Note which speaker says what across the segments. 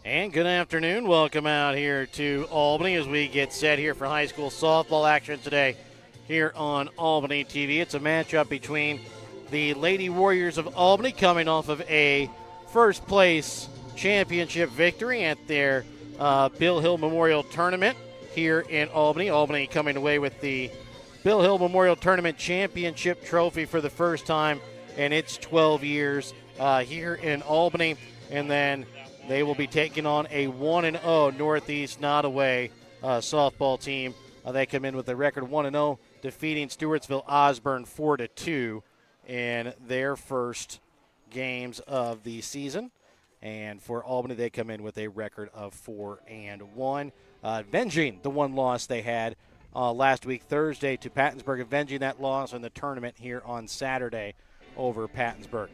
Speaker 1: And good afternoon. Welcome out here to Albany as we get set here for high school softball action today here on Albany TV. It's a matchup between the Lady Warriors of Albany coming off of a first place championship victory at their Bill Hill Memorial Tournament here in Albany. Albany coming away with the Bill Hill Memorial Tournament Championship trophy for the first time in its 12 years here in Albany. And then they will be taking on a 1-0 Northeast Nodaway softball team. They come in with a record 1-0, defeating Stewartsville Osborne 4-2 in their first games of the season. And for Albany, they come in with a record of 4-1, avenging the one loss they had last week Thursday to Pattonsburg, avenging that loss in the tournament here on Saturday over Pattonsburg.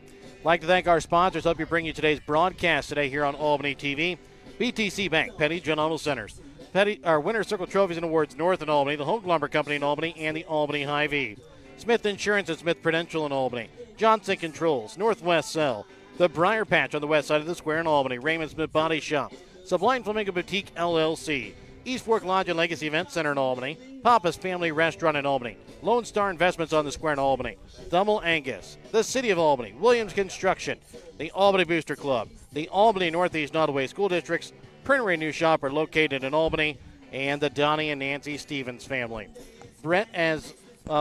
Speaker 1: Like to thank our sponsors. Help you bring you today's broadcast today here on Albany TV. BTC Bank, Petty General Centers, Winter Circle Trophies and Awards North in Albany, the Home Lumber Company in Albany, and the Albany Hy-Vee. Smith Insurance and Smith Prudential in Albany. Johnson Controls, Northwest Cell, the Briar Patch on the west side of the square in Albany, Raymond Smith Body Shop, Sublime Flamingo Boutique LLC, East Fork Lodge and Legacy Event Center in Albany, Papa's Family Restaurant in Albany, Lone Star Investments on the square in Albany, Thummel Angus, the City of Albany, Williams Construction, the Albany Booster Club, the Albany Northeast Nodaway School Districts, Printery New Shop are located in Albany, and the Donnie and Nancy Stevens family. Brett, as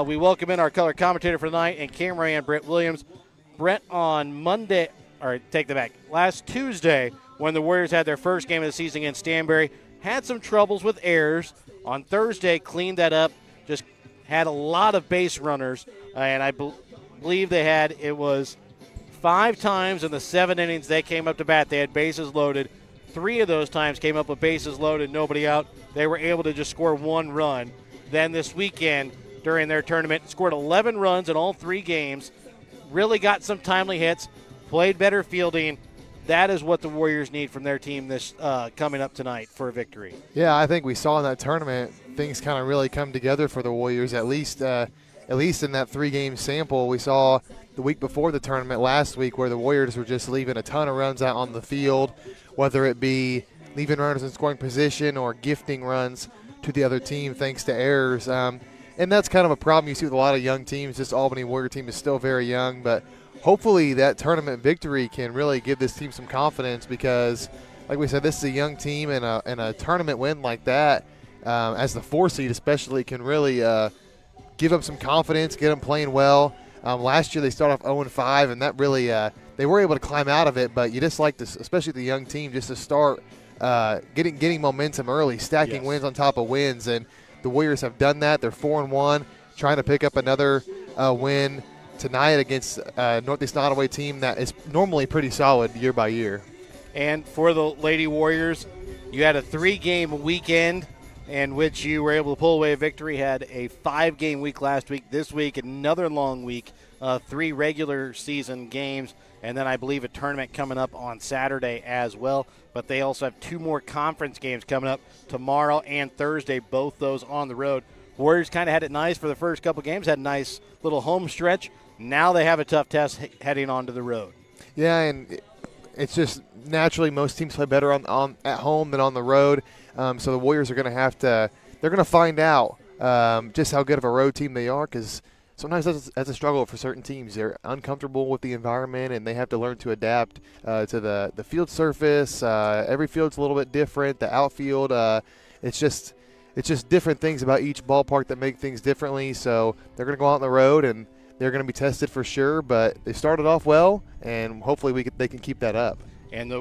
Speaker 1: we welcome in our color commentator for the night, and cameraman Brett Williams. Brett, on Monday, or take that back, last Tuesday, when the Warriors had their first game of the season against Stanberry, had some troubles with errors. On Thursday, cleaned that up, just had a lot of base runners, and I believe it was 5 times in the 7 innings they came up to bat. They had bases loaded. 3 of those times came up with bases loaded, nobody out. They were able to just score 1 run. Then this weekend, during their tournament, scored 11 runs in all 3 games, really got some timely hits, played better fielding. That is what the Warriors need from their team this coming up tonight for a victory.
Speaker 2: Yeah, I think we saw in that tournament things kind of really come together for the Warriors, at least in that 3-game sample. We saw the week before the tournament last week where the Warriors were just leaving a ton of runs out on the field, whether it be leaving runners in scoring position or gifting runs to the other team thanks to errors. And that's kind of a problem you see with a lot of young teams. This Albany Warrior team is still very young, but hopefully that tournament victory can really give this team some confidence because, like we said, this is a young team, and a tournament win like that, as the 4 seed especially, can really give them some confidence, get them playing well. Last year they started off 0-5, and that really they were able to climb out of it, but you just like this, especially the young team, just to start getting momentum early, stacking wins on top of wins, and the Warriors have done that. They're 4-1, trying to pick up another win tonight against Northeast Nodaway team that is normally pretty solid year by year.
Speaker 1: And for the Lady Warriors, you had a 3-game weekend in which you were able to pull away a victory. Had a 5-game week last week. This week, another long week, 3 regular season games, and then I believe a tournament coming up on Saturday as well. But they also have 2 more conference games coming up tomorrow and Thursday, both those on the road. Warriors kind of had it nice for the first couple games, had a nice little home stretch. Now they have a tough test heading onto the road.
Speaker 2: Yeah, and it's just naturally most teams play better on at home than on the road. So the Warriors are going to have to – they're going to find out just how good of a road team they are, because sometimes that's a struggle for certain teams. They're uncomfortable with the environment, and they have to learn to adapt to the field surface. Every field's a little bit different. The outfield, it's just different things about each ballpark that make things differently. So they're going to go out on the road, and they're going to be tested for sure, but they started off well, and hopefully they can keep that up.
Speaker 1: And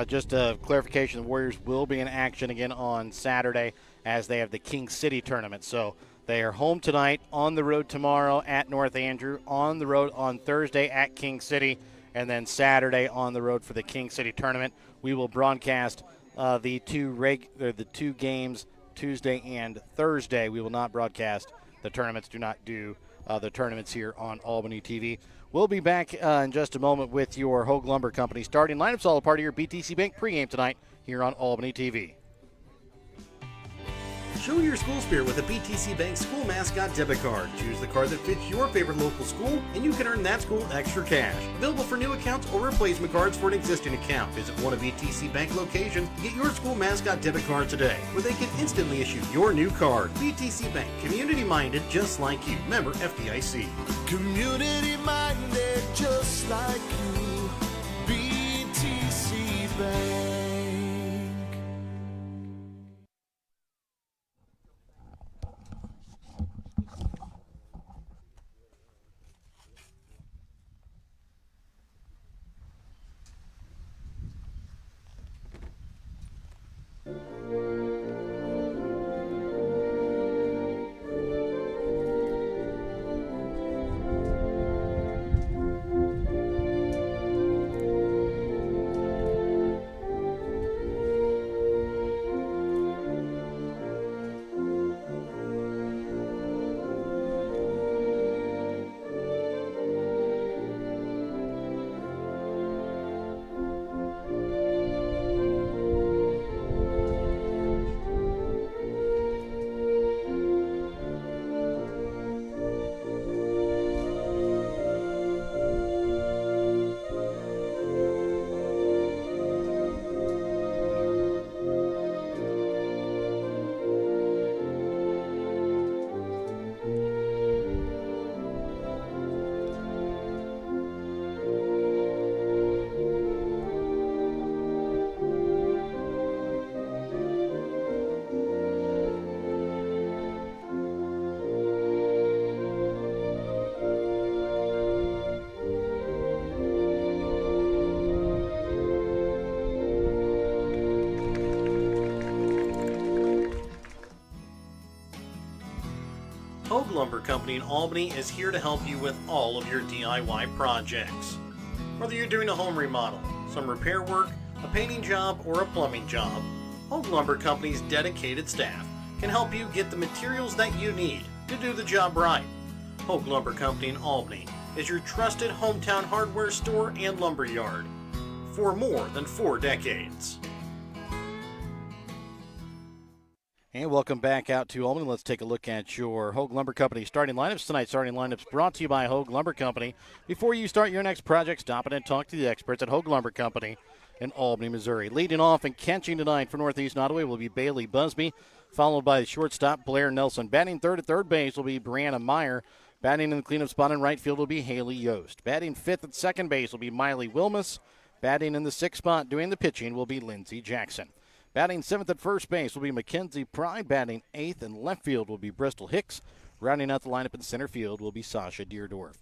Speaker 1: just a clarification, the Warriors will be in action again on Saturday as they have the King City tournament. So they are home tonight, on the road tomorrow at North Andrew, on the road on Thursday at King City, and then Saturday on the road for the King City tournament. We will broadcast the 2 games Tuesday and Thursday. We will not broadcast the tournaments. Do not do the tournaments here on Albany TV. We'll be back in just a moment with your Hogue Lumber Company starting lineups, all a part of your BTC Bank pregame tonight here on Albany TV.
Speaker 3: Show your school spirit with a BTC Bank School Mascot Debit Card. Choose the card that fits your favorite local school, and you can earn that school extra cash. Available for new accounts or replacement cards for an existing account. Visit one of BTC Bank locations to get your School Mascot Debit Card today, where they can instantly issue your new card. BTC Bank, community-minded just like you. Member FDIC.
Speaker 4: Community-minded just like you. BTC Bank.
Speaker 3: Hogue Lumber Company in Albany is here to help you with all of your DIY projects. Whether you're doing a home remodel, some repair work, a painting job, or a plumbing job, Hogue Lumber Company's dedicated staff can help you get the materials that you need to do the job right. Hogue Lumber Company in Albany is your trusted hometown hardware store and lumber yard for more than 4 decades.
Speaker 1: And welcome back out to Albany. Let's take a look at your Hogue Lumber Company starting lineups tonight. Starting lineups brought to you by Hogue Lumber Company. Before you start your next project, stop in and talk to the experts at Hogue Lumber Company in Albany, Missouri. Leading off and catching tonight for Northeast Nodaway will be Bailey Busby, followed by the shortstop Blair Nelson. Batting third at third base will be Brianna Meyer. Batting in the cleanup spot in right field will be Haley Yost. Batting fifth at second base will be Miley Wilmus. Batting in the sixth spot doing the pitching will be Lindsey Jackson. Batting seventh at first base will be Mackenzie Pry. Batting eighth in left field will be Bristol Hicks. Rounding out the lineup in center field will be Sasha Deerdorf.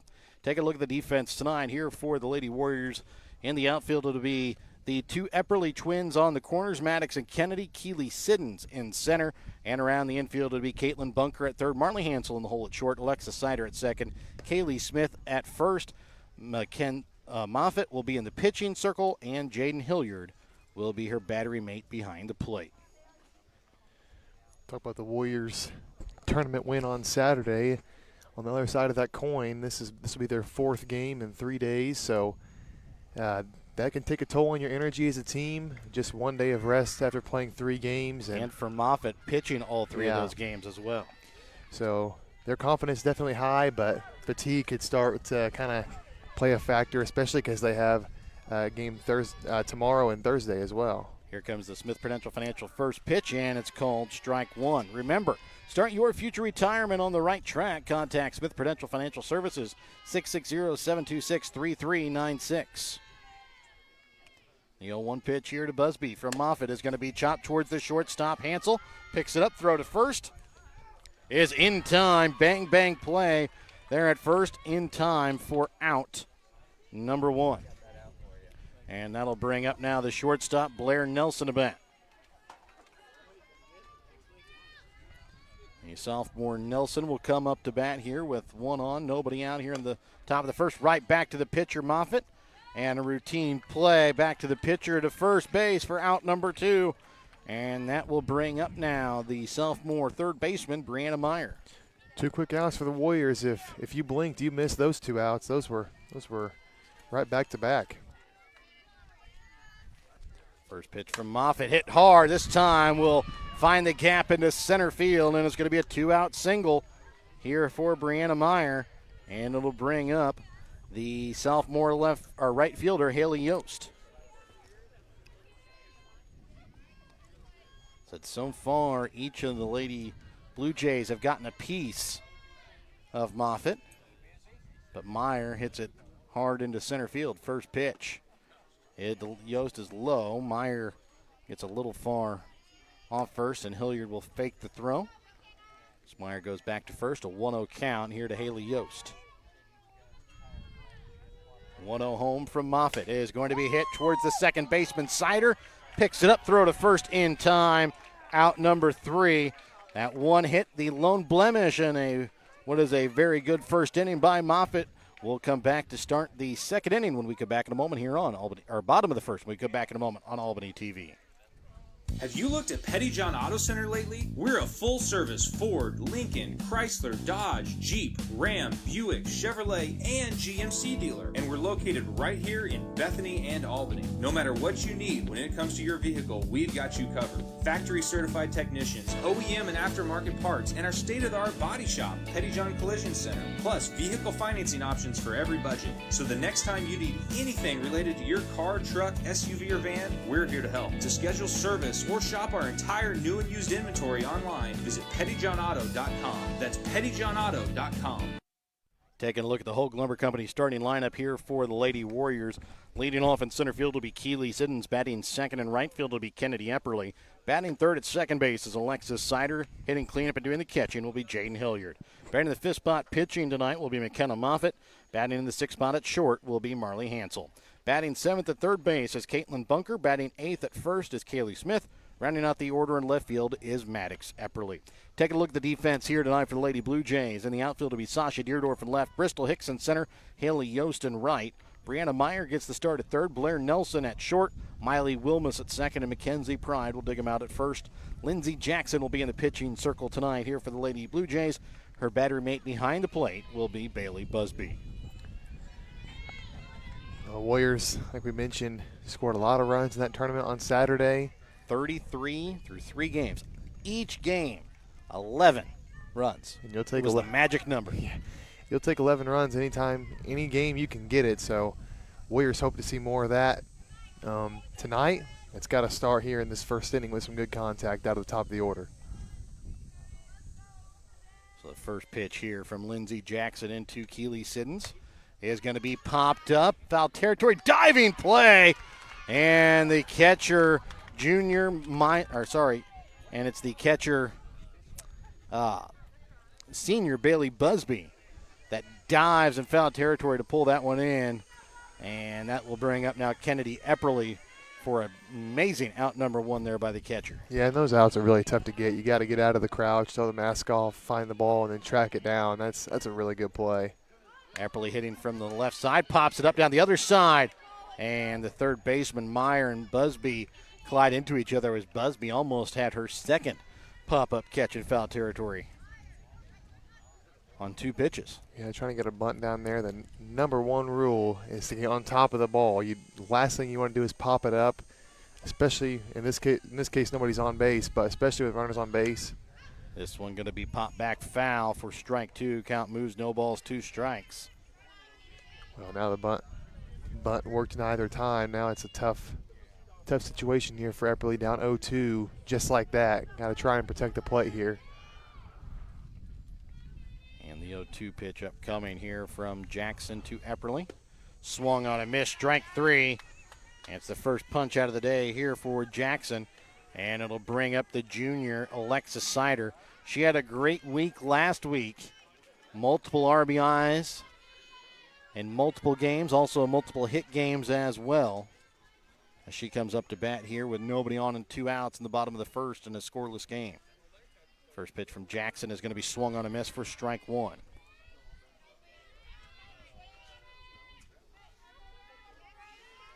Speaker 1: Take a look at the defense tonight here for the Lady Warriors. In the outfield, it'll be the two Epperly twins on the corners, Maddox and Kennedy. Keely Siddons in center. And around the infield, it'll be Caitlin Bunker at third. Marley Hansel in the hole at short. Alexa Sider at second. Kaylee Smith at first. Moffitt will be in the pitching circle. And Jaden Hilliard will be her battery mate behind the plate.
Speaker 2: Talk about the Warriors tournament win on Saturday. On the other side of that coin, this will be their fourth game in 3 days, so that can take a toll on your energy as a team. Just 1 day of rest after playing 3 games.
Speaker 1: And for Moffitt, pitching all 3 of those games as well.
Speaker 2: So their confidence definitely high, but fatigue could start to kind of play a factor, especially because they have game tomorrow and Thursday as well.
Speaker 1: Here comes the Smith Prudential Financial first pitch, and it's called strike one. Remember, start your future retirement on the right track. Contact Smith Prudential Financial Services, 660-726-3396. The 0-1 pitch here to Busby from Moffitt is going to be chopped towards the shortstop. Hansel picks it up, throw to first. Is in time. Bang, bang play there at first, in time for out number 1. And that'll bring up now the shortstop, Blair Nelson, to bat. The sophomore Nelson will come up to bat here with 1 on, nobody out here in the top of the first. Right back to the pitcher, Moffitt. And a routine play back to the pitcher to first base for out number 2. And that will bring up now the sophomore third baseman, Brianna Meyer.
Speaker 2: 2 quick outs for the Warriors. If you blinked, you missed those 2 outs. Those were right back to back.
Speaker 1: First pitch from Moffitt, hit hard. This time will find the gap into center field, and it's going to be a 2-out single here for Brianna Meyer, and it'll bring up the sophomore right fielder, Haley Yost. So far, each of the Lady Blue Jays have gotten a piece of Moffitt, but Meyer hits it hard into center field. First pitch. Yost is low. Meyer gets a little far off first, and Hilliard will fake the throw. Meyer goes back to first, a 1-0 count here to Haley Yost. 1-0 home from Moffitt. It is going to be hit towards the second baseman. Sider picks it up, throw to first in time. Out number 3. That one hit the lone blemish in what is a very good first inning by Moffitt. We'll come back to start the second inning when we come back in a moment here on Albany, or bottom of the first when we come back in a moment on Albany TV.
Speaker 5: Have you looked at Pettyjohn Auto Center lately? We're a full-service Ford, Lincoln, Chrysler, Dodge, Jeep, Ram, Buick, Chevrolet, and GMC dealer. And we're located right here in Bethany and Albany. No matter what you need when it comes to your vehicle, we've got you covered. Factory-certified technicians, OEM and aftermarket parts, and our state-of-the-art body shop, Pettyjohn Collision Center. Plus, vehicle financing options for every budget. So the next time you need anything related to your car, truck, SUV, or van, we're here to help. To schedule service or shop our entire new and used inventory online, visit pettyjohnauto.com. That's pettyjohnauto.com.
Speaker 1: Taking a look at the Hogue Lumber Company starting lineup here for the Lady Warriors. Leading off in center field will be Keely Siddons. Batting second in right field will be Kennedy Epperly. Batting third at second base is Alexis Sider. Hitting cleanup and doing the catching will be Jaden Hilliard. Batting in the fifth spot pitching tonight will be McKenna Moffitt. Batting in the sixth spot at short will be Marley Hansel. Batting seventh at third base is Caitlin Bunker. Batting eighth at first is Kaylee Smith. Rounding out the order in left field is Maddox Epperly. Taking a look at the defense here tonight for the Lady Blue Jays. In the outfield will be Sasha Deerdorf in left, Bristol Hicks in center, Haley Yost in right. Brianna Meyer gets the start at third, Blair Nelson at short, Miley Wilmus at second, and Mackenzie Pride will dig him out at first. Lindsey Jackson will be in the pitching circle tonight here for the Lady Blue Jays. Her battery mate behind the plate will be Bailey Busby.
Speaker 2: Warriors, like we mentioned, scored a lot of runs in that tournament on Saturday.
Speaker 1: 33 through 3 games. Each game, 11 runs.
Speaker 2: And you'll take
Speaker 1: it was the magic number.
Speaker 2: Yeah. You'll take 11 runs anytime, any game you can get it. So Warriors hope to see more of that tonight. It's got to start here in this first inning with some good contact out of the top of the order.
Speaker 1: So the first pitch here from Lindsey Jackson into Keely Siddons is going to be popped up. Foul territory, diving play. And the catcher, and it's the catcher, senior Bailey Busby, that dives in foul territory to pull that one in. And that will bring up now Kennedy Epperly for an amazing out number 1 there by the catcher.
Speaker 2: Yeah, and those outs are really tough to get. You got to get out of the crouch, throw the mask off, find the ball, and then track it down. That's a really good play.
Speaker 1: Epperly hitting from the left side, pops it up down the other side. And the third baseman, Meyer and Busby, collide into each other as Busby almost had her second pop-up catch in foul territory on 2 pitches.
Speaker 2: Yeah, trying to get a bunt down there. The number 1 rule is to get on top of the ball. The last thing you want to do is pop it up, especially in this case nobody's on base, but especially with runners on base.
Speaker 1: This one going to be popped back foul for strike 2. Count moves, no balls, 2 strikes.
Speaker 2: Well, now the bunt worked neither time. Now it's a tough situation here for Epperly, down 0-2, just like that. Got to try and protect the plate here.
Speaker 1: And the 0-2 pitch upcoming here from Jackson to Epperly. Swung on a miss, strike 3. And it's the first punch out of the day here for Jackson. And it'll bring up the junior, Alexis Sider. She had a great week last week. Multiple RBIs in multiple games, also multiple hit games as well. As she comes up to bat here with nobody on and 2 outs in the bottom of the first in a scoreless game. First pitch from Jackson is going to be swung on a miss for strike 1.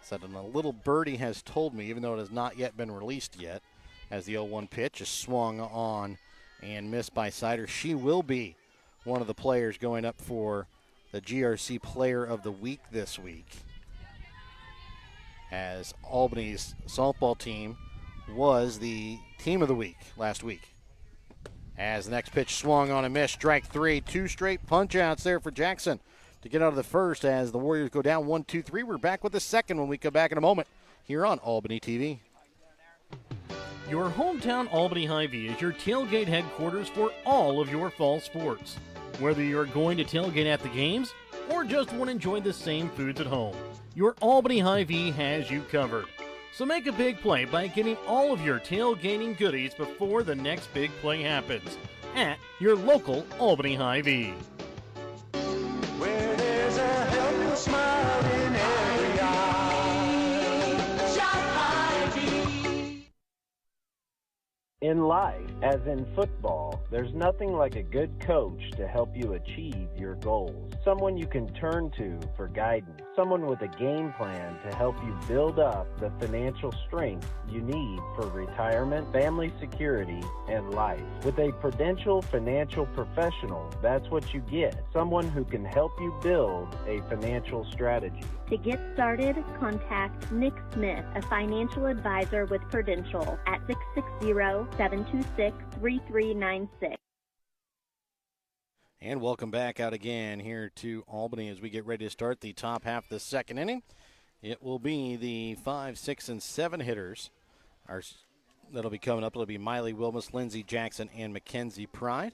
Speaker 1: Said a little birdie has told me, even though it has not yet been released yet, as the 0-1 pitch is swung on and missed by Sider. She will be one of the players going up for the GRC Player of the Week this week, as Albany's softball team was the team of the week last week. As the next pitch swung on a miss, strike three. 2 straight punch-outs there for Jackson to get out of the first as the Warriors go down 1-2-3. We're back with the second when we come back in a moment here on Albany TV.
Speaker 6: Your hometown Albany Hy-Vee is your tailgate headquarters for all of your fall sports. Whether you're going to tailgate at the games or just want to enjoy the same foods at home, your Albany Hy-Vee has you covered. So make a big play by getting all of your tailgating goodies before the next big play happens at your local Albany Hy-Vee.
Speaker 4: Where there's a helping smile in every eye. Shop Hy-Vee.
Speaker 7: In life, as in football, there's nothing like a good coach to help you achieve your goals. Someone you can turn to for guidance. Someone with a game plan to help you build up the financial strength you need for retirement, family security, and life. With a Prudential financial professional, that's what you get. Someone who can help you build a financial strategy.
Speaker 8: To get started, contact Nick Smith, a financial advisor with Prudential at 660-726-3396.
Speaker 1: And welcome back out again here to Albany as we get ready to start the top half of the second inning. It will be the 5, 6, and 7 hitters that'll be coming up. It'll be Miley Wilmus, Lindsey Jackson, and Mackenzie Pride.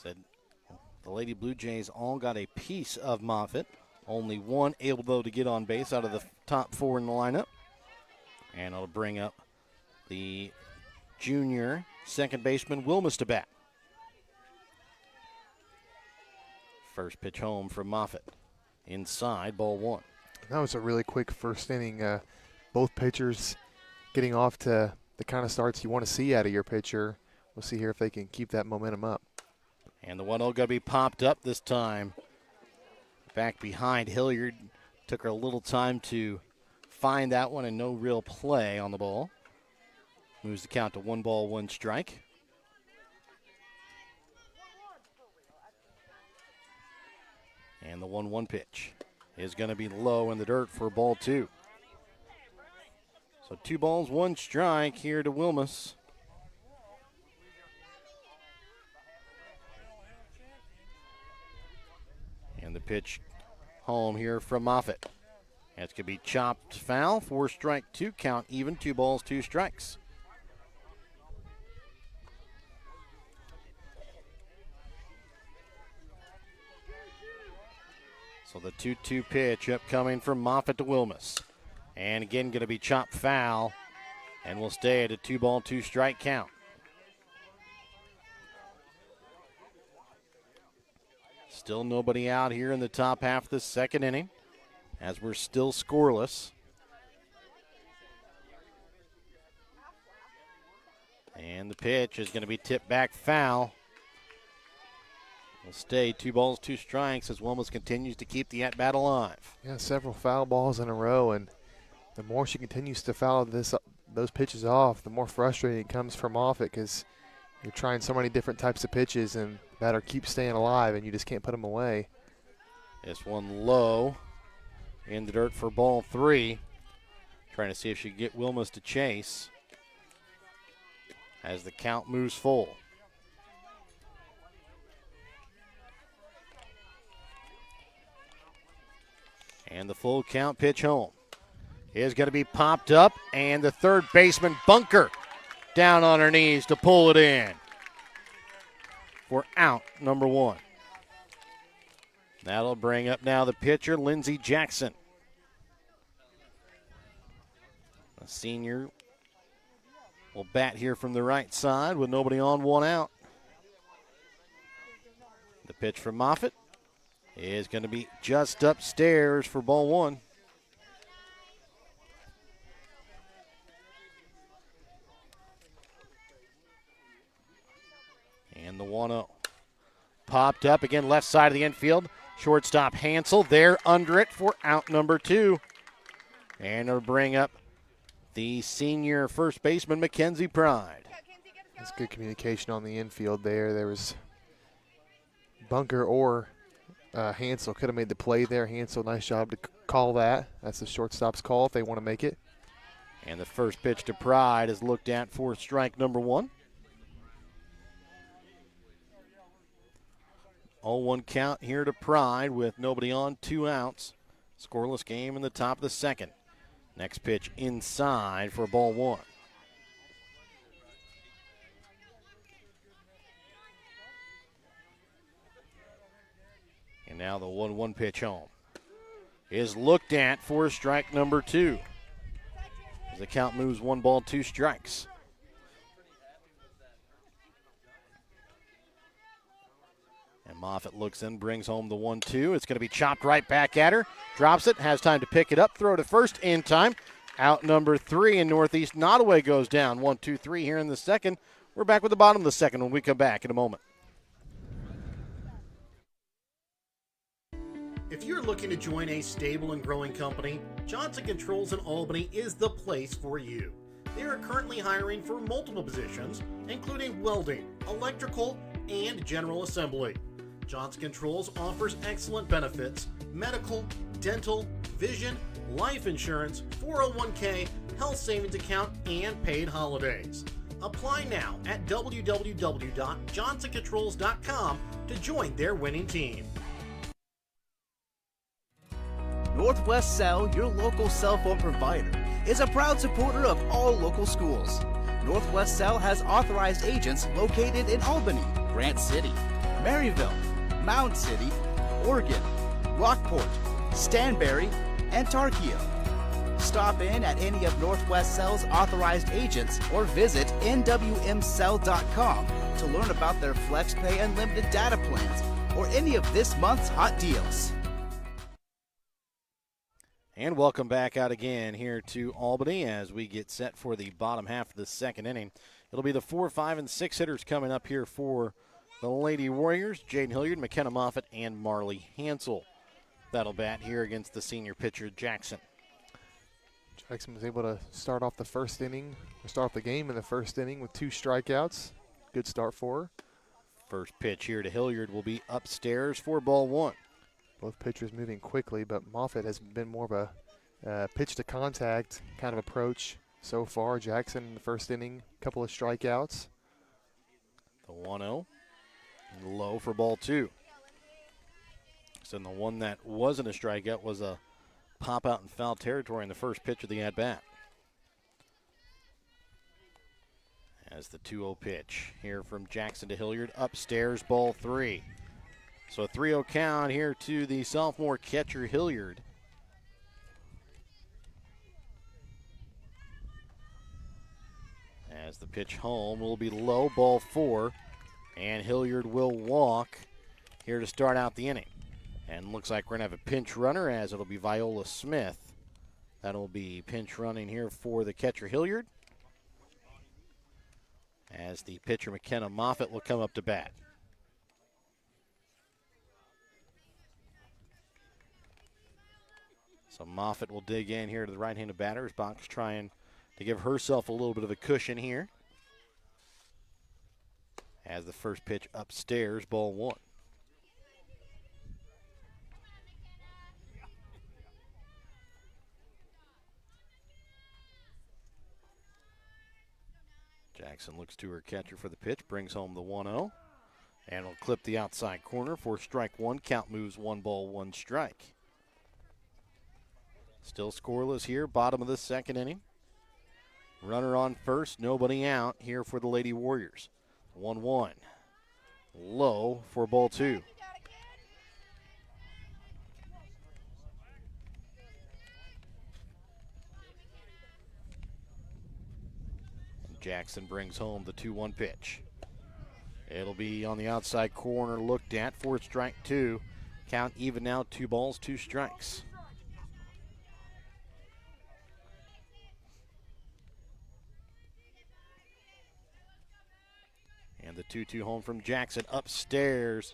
Speaker 1: Said the Lady Blue Jays all got a piece of Moffitt. Only one able, though, to get on base out of the top 4 in the lineup. And it'll bring up the junior second baseman Wilmus to bat. First pitch home from Moffitt. Inside, ball 1.
Speaker 2: That was a really quick first inning. Both pitchers getting off to the kind of starts you want to see out of your pitcher. We'll see here if they can keep that momentum up.
Speaker 1: And the 1-0 going to be popped up this time. Back behind Hilliard. Took her a little time to find that one and no real play on the ball. Moves the count to 1 ball, 1 strike. And the 1-1 pitch is going to be low in the dirt for ball 2. So 2 balls, 1 strike here to Wilmus. And the pitch home here from Moffitt. That's going to be chopped foul. 4 strike 2 count even. 2 balls, 2 strikes. So the 2-2 pitch upcoming from Moffitt to Wilmus. And again, going to be chopped foul. And we'll stay at a 2 ball, 2 strike count. Still nobody out here in the top half of the second inning, as we're still scoreless. And the pitch is going to be tipped back foul. Will stay 2 balls, 2 strikes as Wilmus continues to keep the at-bat alive.
Speaker 2: Yeah, several foul balls in a row, and the more she continues to foul those pitches off, the more frustrating it comes from Moffitt because you're trying so many different types of pitches and the batter keeps staying alive and you just can't put them away.
Speaker 1: This one low in the dirt for ball 3. Trying to see if she can get Wilmus to chase as the count moves full. And the full count pitch home is going to be popped up, and the third baseman Bunker down on her knees to pull it in for out number 1. That'll bring up now the pitcher, Lindsey Jackson. A senior will bat here from the right side with nobody on, 1 out. The pitch from Moffitt is going to be just upstairs for ball 1. And the 1-0. Popped up again, left side of the infield. Shortstop Hansel there under it for out number 2. And it'll bring up the senior first baseman, Mackenzie Pride.
Speaker 2: That's good communication on the infield there. There was Bunker or Hansel could have made the play there. Hansel, nice job to call that. That's the shortstop's call if they want to make it.
Speaker 1: And the first pitch to Pride is looked at for strike number 1. 0-1 count here to Pride with nobody on, 2 outs. Scoreless game in the top of the second. Next pitch inside for ball 1. And now the 1-1 pitch home is looked at for strike number 2. As the count moves 1 ball, 2 strikes. And Moffitt looks in, brings home the 1-2. It's going to be chopped right back at her. Drops it, has time to pick it up, throw to first in time. Out number 3 in Northeast. Nodaway goes down. 1-2-3 here in the second. We're back with the bottom of the second when we come back in a moment.
Speaker 3: If you're looking to join a stable and growing company, Johnson Controls in Albany is the place for you. They are currently hiring for multiple positions, including welding, electrical, and general assembly. Johnson Controls offers excellent benefits: medical, dental, vision, life insurance, 401k, health savings account, and paid holidays. Apply now at www.johnsoncontrols.com to join their winning team.
Speaker 9: Northwest Cell, your local cell phone provider, is a proud supporter of all local schools. Northwest Cell has authorized agents located in Albany, Grant City, Maryville, Mound City, Oregon, Rockport, Stanberry, and Tarkio. Stop in at any of Northwest Cell's authorized agents or visit nwmcell.com to learn about their FlexPay unlimited data plans or any of this month's hot deals.
Speaker 1: And welcome back out again here to Albany as we get set for the bottom half of the second inning. It'll be the 4, 5, and 6 hitters coming up here for the Lady Warriors. Jaden Hilliard, McKenna Moffitt, and Marley Hansel. That'll bat here against the senior pitcher, Jackson.
Speaker 2: Jackson was able to start off the first inning, or start off the game in the first inning with 2 strikeouts. Good start for her.
Speaker 1: First pitch here to Hilliard will be upstairs for ball 1.
Speaker 2: Both pitchers moving quickly, but Moffitt has been more of a pitch to contact kind of approach so far. Jackson in the first inning, a couple of strikeouts.
Speaker 1: The 1-0, low for ball 2. So the one that wasn't a strikeout was a pop out in foul territory in the first pitch of the at-bat. As the 2-0 pitch here from Jackson to Hilliard, upstairs, ball 3. So a 3-0 count here to the sophomore catcher, Hilliard. As the pitch home will be low, ball 4. And Hilliard will walk here to start out the inning. And looks like we're going to have a pinch runner as it'll be Viola Smith. That'll be pinch running here for the catcher, Hilliard. As the pitcher, McKenna Moffitt, will come up to bat. So Moffitt will dig in here to the right-handed batter's box, trying to give herself a little bit of a cushion here. As the first pitch upstairs, ball 1. Jackson looks to her catcher for the pitch, brings home the 1-0, and will clip the outside corner for strike 1. Count moves 1 ball, 1 strike. Still scoreless here, bottom of the second inning. Runner on first, nobody out here for the Lady Warriors. 1-1. Low for ball 2. And Jackson brings home the 2-1 pitch. It'll be on the outside corner, looked at for strike 2. Count even now, 2 balls, 2 strikes. And the 2-2 home from Jackson upstairs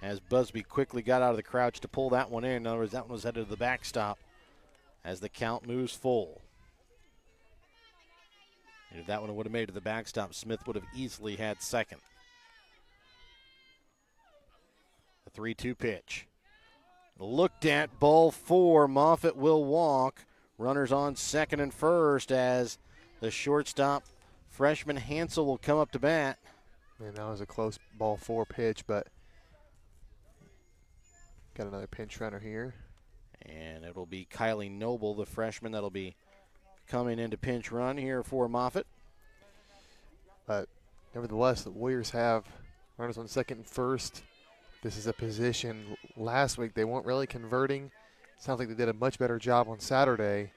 Speaker 1: as Busby quickly got out of the crouch to pull that one in. In other words, that one was headed to the backstop as the count moves full. And if that one would have made it to the backstop, Smith would have easily had second. The 3-2 pitch. Looked at, ball 4. Moffitt will walk. Runners on second and first as the shortstop freshman Hansel will come up to bat.
Speaker 2: Man, that was a close ball 4 pitch, but got another pinch runner here.
Speaker 1: And it'll be Kylie Noble, the freshman, that'll be coming into pinch run here for Moffitt.
Speaker 2: But nevertheless, the Warriors have runners on second and first. This is a position last week they weren't really converting. Sounds like they did a much better job on Saturday.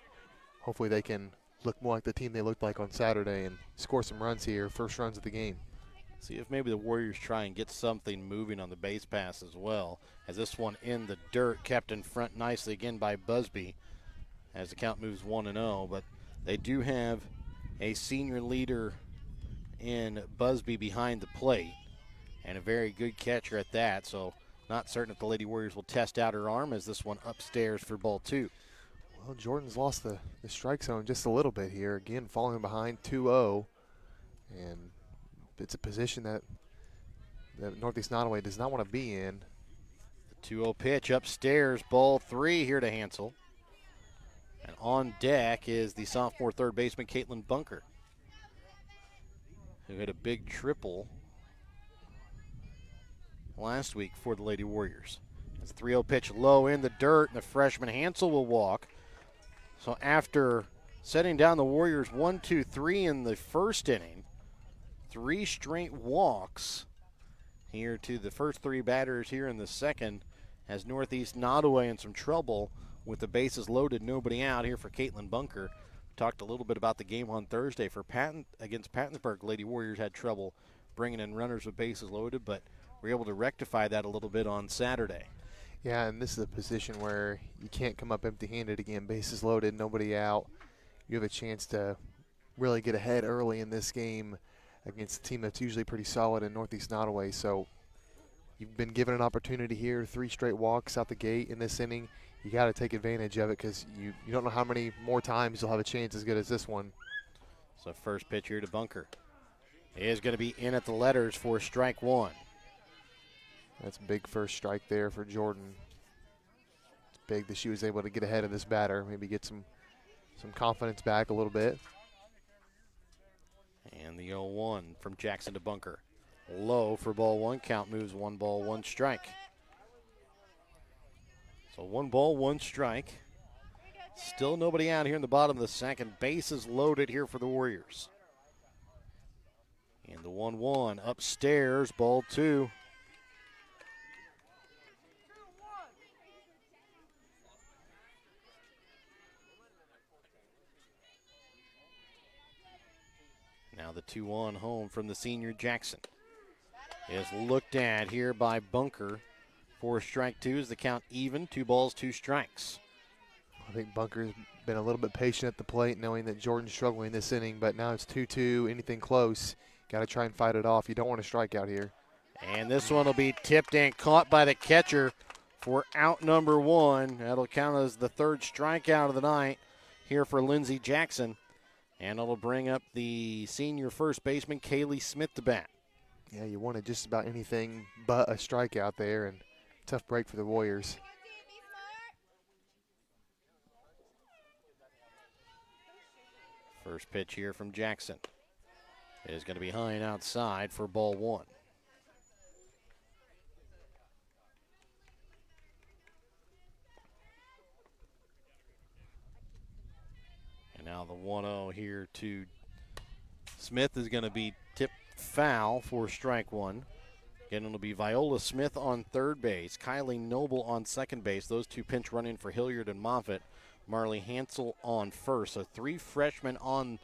Speaker 2: Hopefully they can look more like the team they looked like on Saturday and score some runs here, first runs of the game.
Speaker 1: See if maybe the Warriors try and get something moving on the base pass as well, as this one in the dirt, kept in front nicely again by Busby as the count moves 1-0. But they do have a senior leader in Busby behind the plate, and a very good catcher at that. So not certain if the Lady Warriors will test out her arm as this one upstairs for ball 2.
Speaker 2: Well, Jordan's lost the strike zone just a little bit here. Again, falling behind 2-0. And it's a position that Northeast Nodaway does not want to be in.
Speaker 1: The 2-0 pitch upstairs, ball 3 here to Hansel. And on deck is the sophomore third baseman, Caitlin Bunker, who hit a big triple last week for the Lady Warriors. It's a 3-0 pitch low in the dirt, and the freshman Hansel will walk. So after setting down the Warriors 1-2-3 in the first inning, 3 straight walks here to the first 3 batters here in the second, has Northeast Nodaway in some trouble with the bases loaded, nobody out here for Caitlin Bunker. Talked a little bit about the game on Thursday for against Pattonsburg. Lady Warriors had trouble bringing in runners with bases loaded, but were able to rectify that a little bit on Saturday.
Speaker 2: Yeah, and this is a position where you can't come up empty-handed again. Bases loaded, nobody out. You have a chance to really get ahead early in this game against a team that's usually pretty solid in Northeast Nodaway. So you've been given an opportunity here, 3 straight walks out the gate in this inning. You got to take advantage of it because you don't know how many more times you'll have a chance as good as this one.
Speaker 1: So first pitch here to Bunker is going to be in at the letters for strike 1.
Speaker 2: That's a big first strike there for Jordan. It's big that she was able to get ahead of this batter, maybe get some confidence back a little bit.
Speaker 1: And the 0-1 from Jackson to Bunker. Low for ball 1. Count moves 1 ball, 1 strike. So 1 ball, 1 strike. Still nobody out here in the bottom of the second. Bases loaded here for the Warriors. And the 1-1 upstairs, ball 2. Now the 2-1 home from the senior Jackson is looked at here by Bunker for strike 2. Is the count even? 2 balls, 2 strikes.
Speaker 2: I think Bunker's been a little bit patient at the plate, knowing that Jordan's struggling this inning, but now it's 2-2, anything close. Got to try and fight it off. You don't want to strike out here.
Speaker 1: And this one will be tipped and caught by the catcher for out number 1. That'll count as the 3rd strikeout of the night here for Lindsey Jackson. And it'll bring up the senior first baseman, Kaylee Smith, to bat.
Speaker 2: Yeah, you wanted just about anything but a strikeout there, and tough break for the Warriors.
Speaker 1: First pitch here from Jackson is going to be high and outside for ball 1. Now the 1-0 here to Smith is going to be tipped foul for strike 1. Again, it'll be Viola Smith on third base, Kylie Noble on second base. Those 2 pinch running for Hilliard and Moffitt. Marley Hansel on first. So 3 freshmen on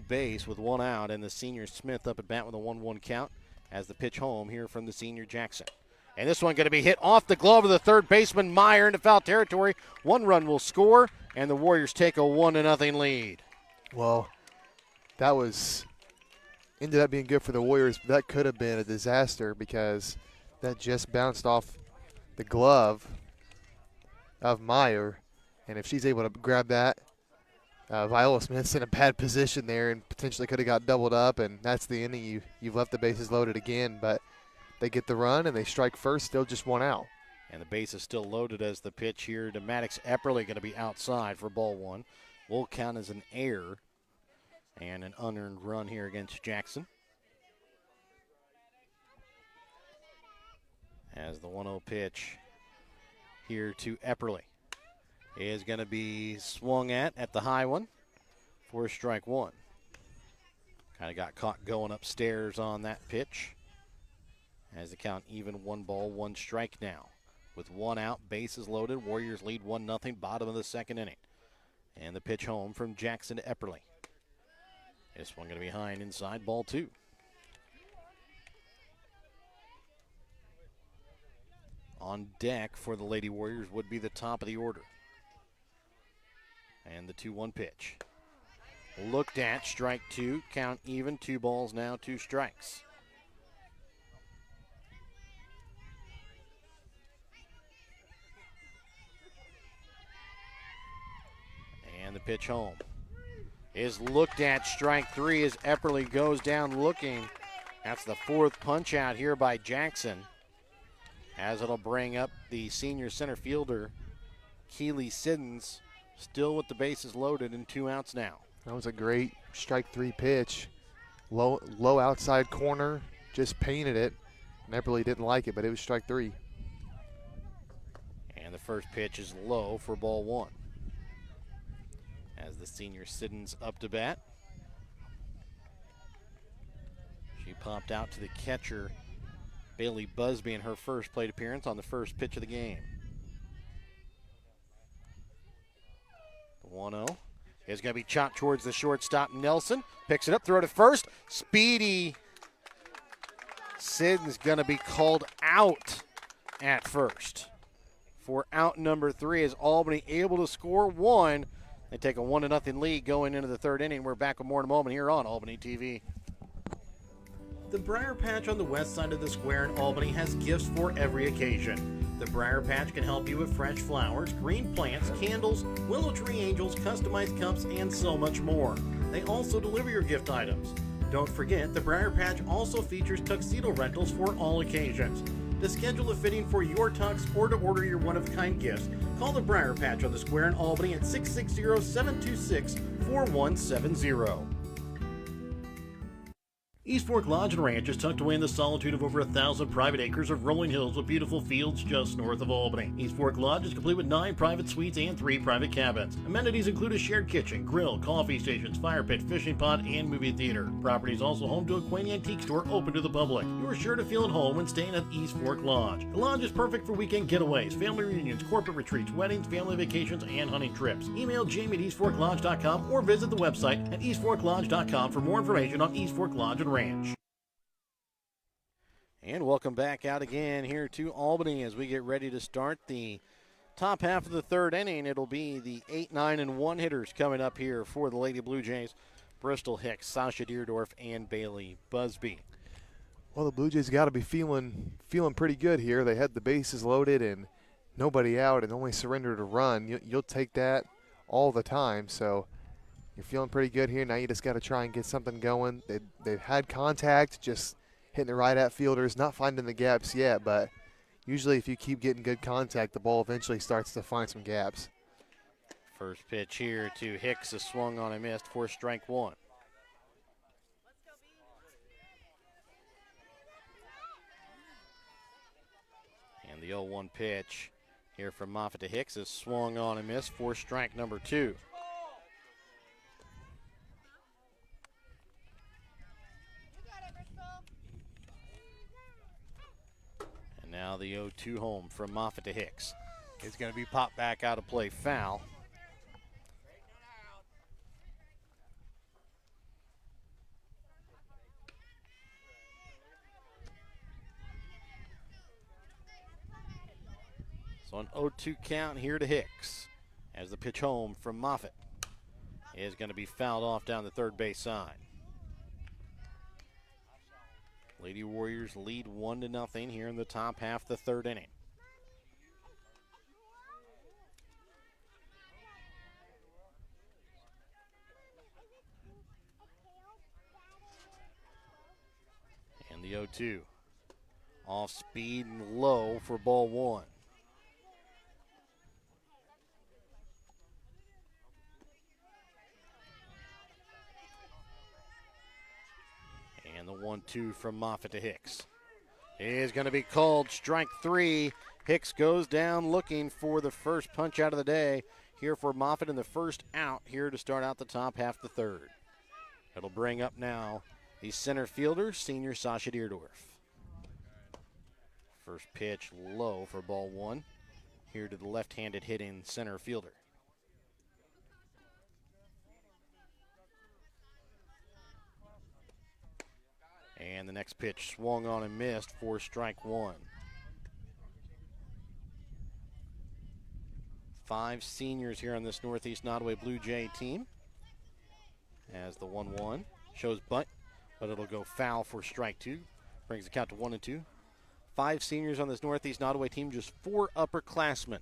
Speaker 1: base with 1 out, and the senior Smith up at bat with a 1-1 count as the pitch home here from the senior Jackson. And this one going to be hit off the glove of the third baseman, Meyer, into foul territory. 1 run will score, and the Warriors take a 1-0 lead.
Speaker 2: Well, that ended up being good for the Warriors, but that could have been a disaster because that just bounced off the glove of Meyer. And if she's able to grab that, Viola Smith's in a bad position there and potentially could have got doubled up, and that's the inning. You've left the bases loaded again, but they get the run and they strike first, still just 1 out.
Speaker 1: And the base is still loaded as the pitch here to Maddox Epperly, going to be outside for ball one. Will count as an error and an unearned run here against Jackson. As the 1-0 pitch here to Epperly is going to be swung at the high one for strike one. Kind of got caught going upstairs on that pitch. As the count even, 1-1 strike now. With one out, bases loaded, Warriors lead 1-0, bottom of the second inning. And the pitch home from Jackson to Epperly. This one going to be high and inside, ball two. On deck for the Lady Warriors would be the top of the order. And the 2-1 pitch. Looked at, strike two, count even, 2 balls now, 2 strikes. And the pitch home is looked at, strike 3 as Epperly goes down looking. That's the 4th punch out here by Jackson, as it'll bring up the senior center fielder, Keely Siddons, still with the bases loaded and 2 outs now.
Speaker 2: That was a great strike 3 pitch. Low outside corner, just painted it. Epperly didn't like it, but it was strike 3.
Speaker 1: And the first pitch is low for ball one. As the senior Siddons up to bat. She popped out to the catcher, Bailey Busby, in her first plate appearance on the first pitch of the game. The 1-0 is going to be chopped towards the shortstop. Nelson picks it up, throw to first. Speedy Siddons going to be called out at first for out number 3. Is Albany able to score 1? They take a 1-0 lead going into the 3rd inning. We're back with more in a moment here on Albany TV.
Speaker 3: The Briar Patch on the west side of the square in Albany has gifts for every occasion. The Briar Patch can help you with fresh flowers, green plants, candles, willow tree angels, customized cups, and so much more. They also deliver your gift items. Don't forget, the Briar Patch also features tuxedo rentals for all occasions. To schedule a fitting for your tux or to order your one-of-a-kind gifts, call the Briar Patch on the square in Albany at 660-726-4170. East Fork Lodge and Ranch is tucked away in the solitude of over 1,000 private acres of rolling hills with beautiful fields just north of Albany. East Fork Lodge is complete with 9 private suites and 3 private cabins. Amenities include a shared kitchen, grill, coffee stations, fire pit, fishing pond, and movie theater. Property is also home to a quaint antique store open to the public. You are sure to feel at home when staying at East Fork Lodge. The lodge is perfect for weekend getaways, family reunions, corporate retreats, weddings, family vacations, and hunting trips. Email Jamie at eastforklodge.com or visit the website at eastforklodge.com for more information on East Fork Lodge and Ranch.
Speaker 1: And welcome back out again here to Albany as we get ready to start the top half of the 3rd inning. It'll be the 8, 9, and 1 hitters coming up here for the Lady Blue Jays. Bristol Hicks, Sasha Deerdorf, and Bailey Busby.
Speaker 2: Well, the Blue Jays got to be feeling pretty good here. They had the bases loaded and nobody out and only surrendered a run. You'll take that all the time. So you're feeling pretty good here. Now you just got to try and get something going. They've had contact, just hitting it right at fielders, not finding the gaps yet, but usually if you keep getting good contact, the ball eventually starts to find some gaps.
Speaker 1: First pitch here to Hicks, a swung on and missed for strike 1. And the 0-1 pitch here from Moffitt to Hicks is swung on and missed for strike number 2. And now the 0-2 home from Moffitt to Hicks. It's going to be popped back out of play, foul. So an 0-2 count here to Hicks as the pitch home from Moffitt is going to be fouled off down the third base side. Lady Warriors lead 1-0 here in the top half of the 3rd inning. And the 0-2 off speed and low for ball 1. And the 1-2 from Moffitt to Hicks is going to be called strike 3. Hicks goes down looking for the first punch out of the day here for Moffitt in the first out here to start out the top half of the third. It'll bring up now the center fielder, senior Sasha Deerdorf. First pitch low for ball 1 here to the left-handed hitting center fielder. And the next pitch swung on and missed for strike 1. 5 seniors here on this Northeast Nodaway Blue Jay team. As the 1-1 shows bunt, but it'll go foul for strike 2. Brings the count to 1-2. 5 seniors on this Northeast Nodaway team, just 4 upperclassmen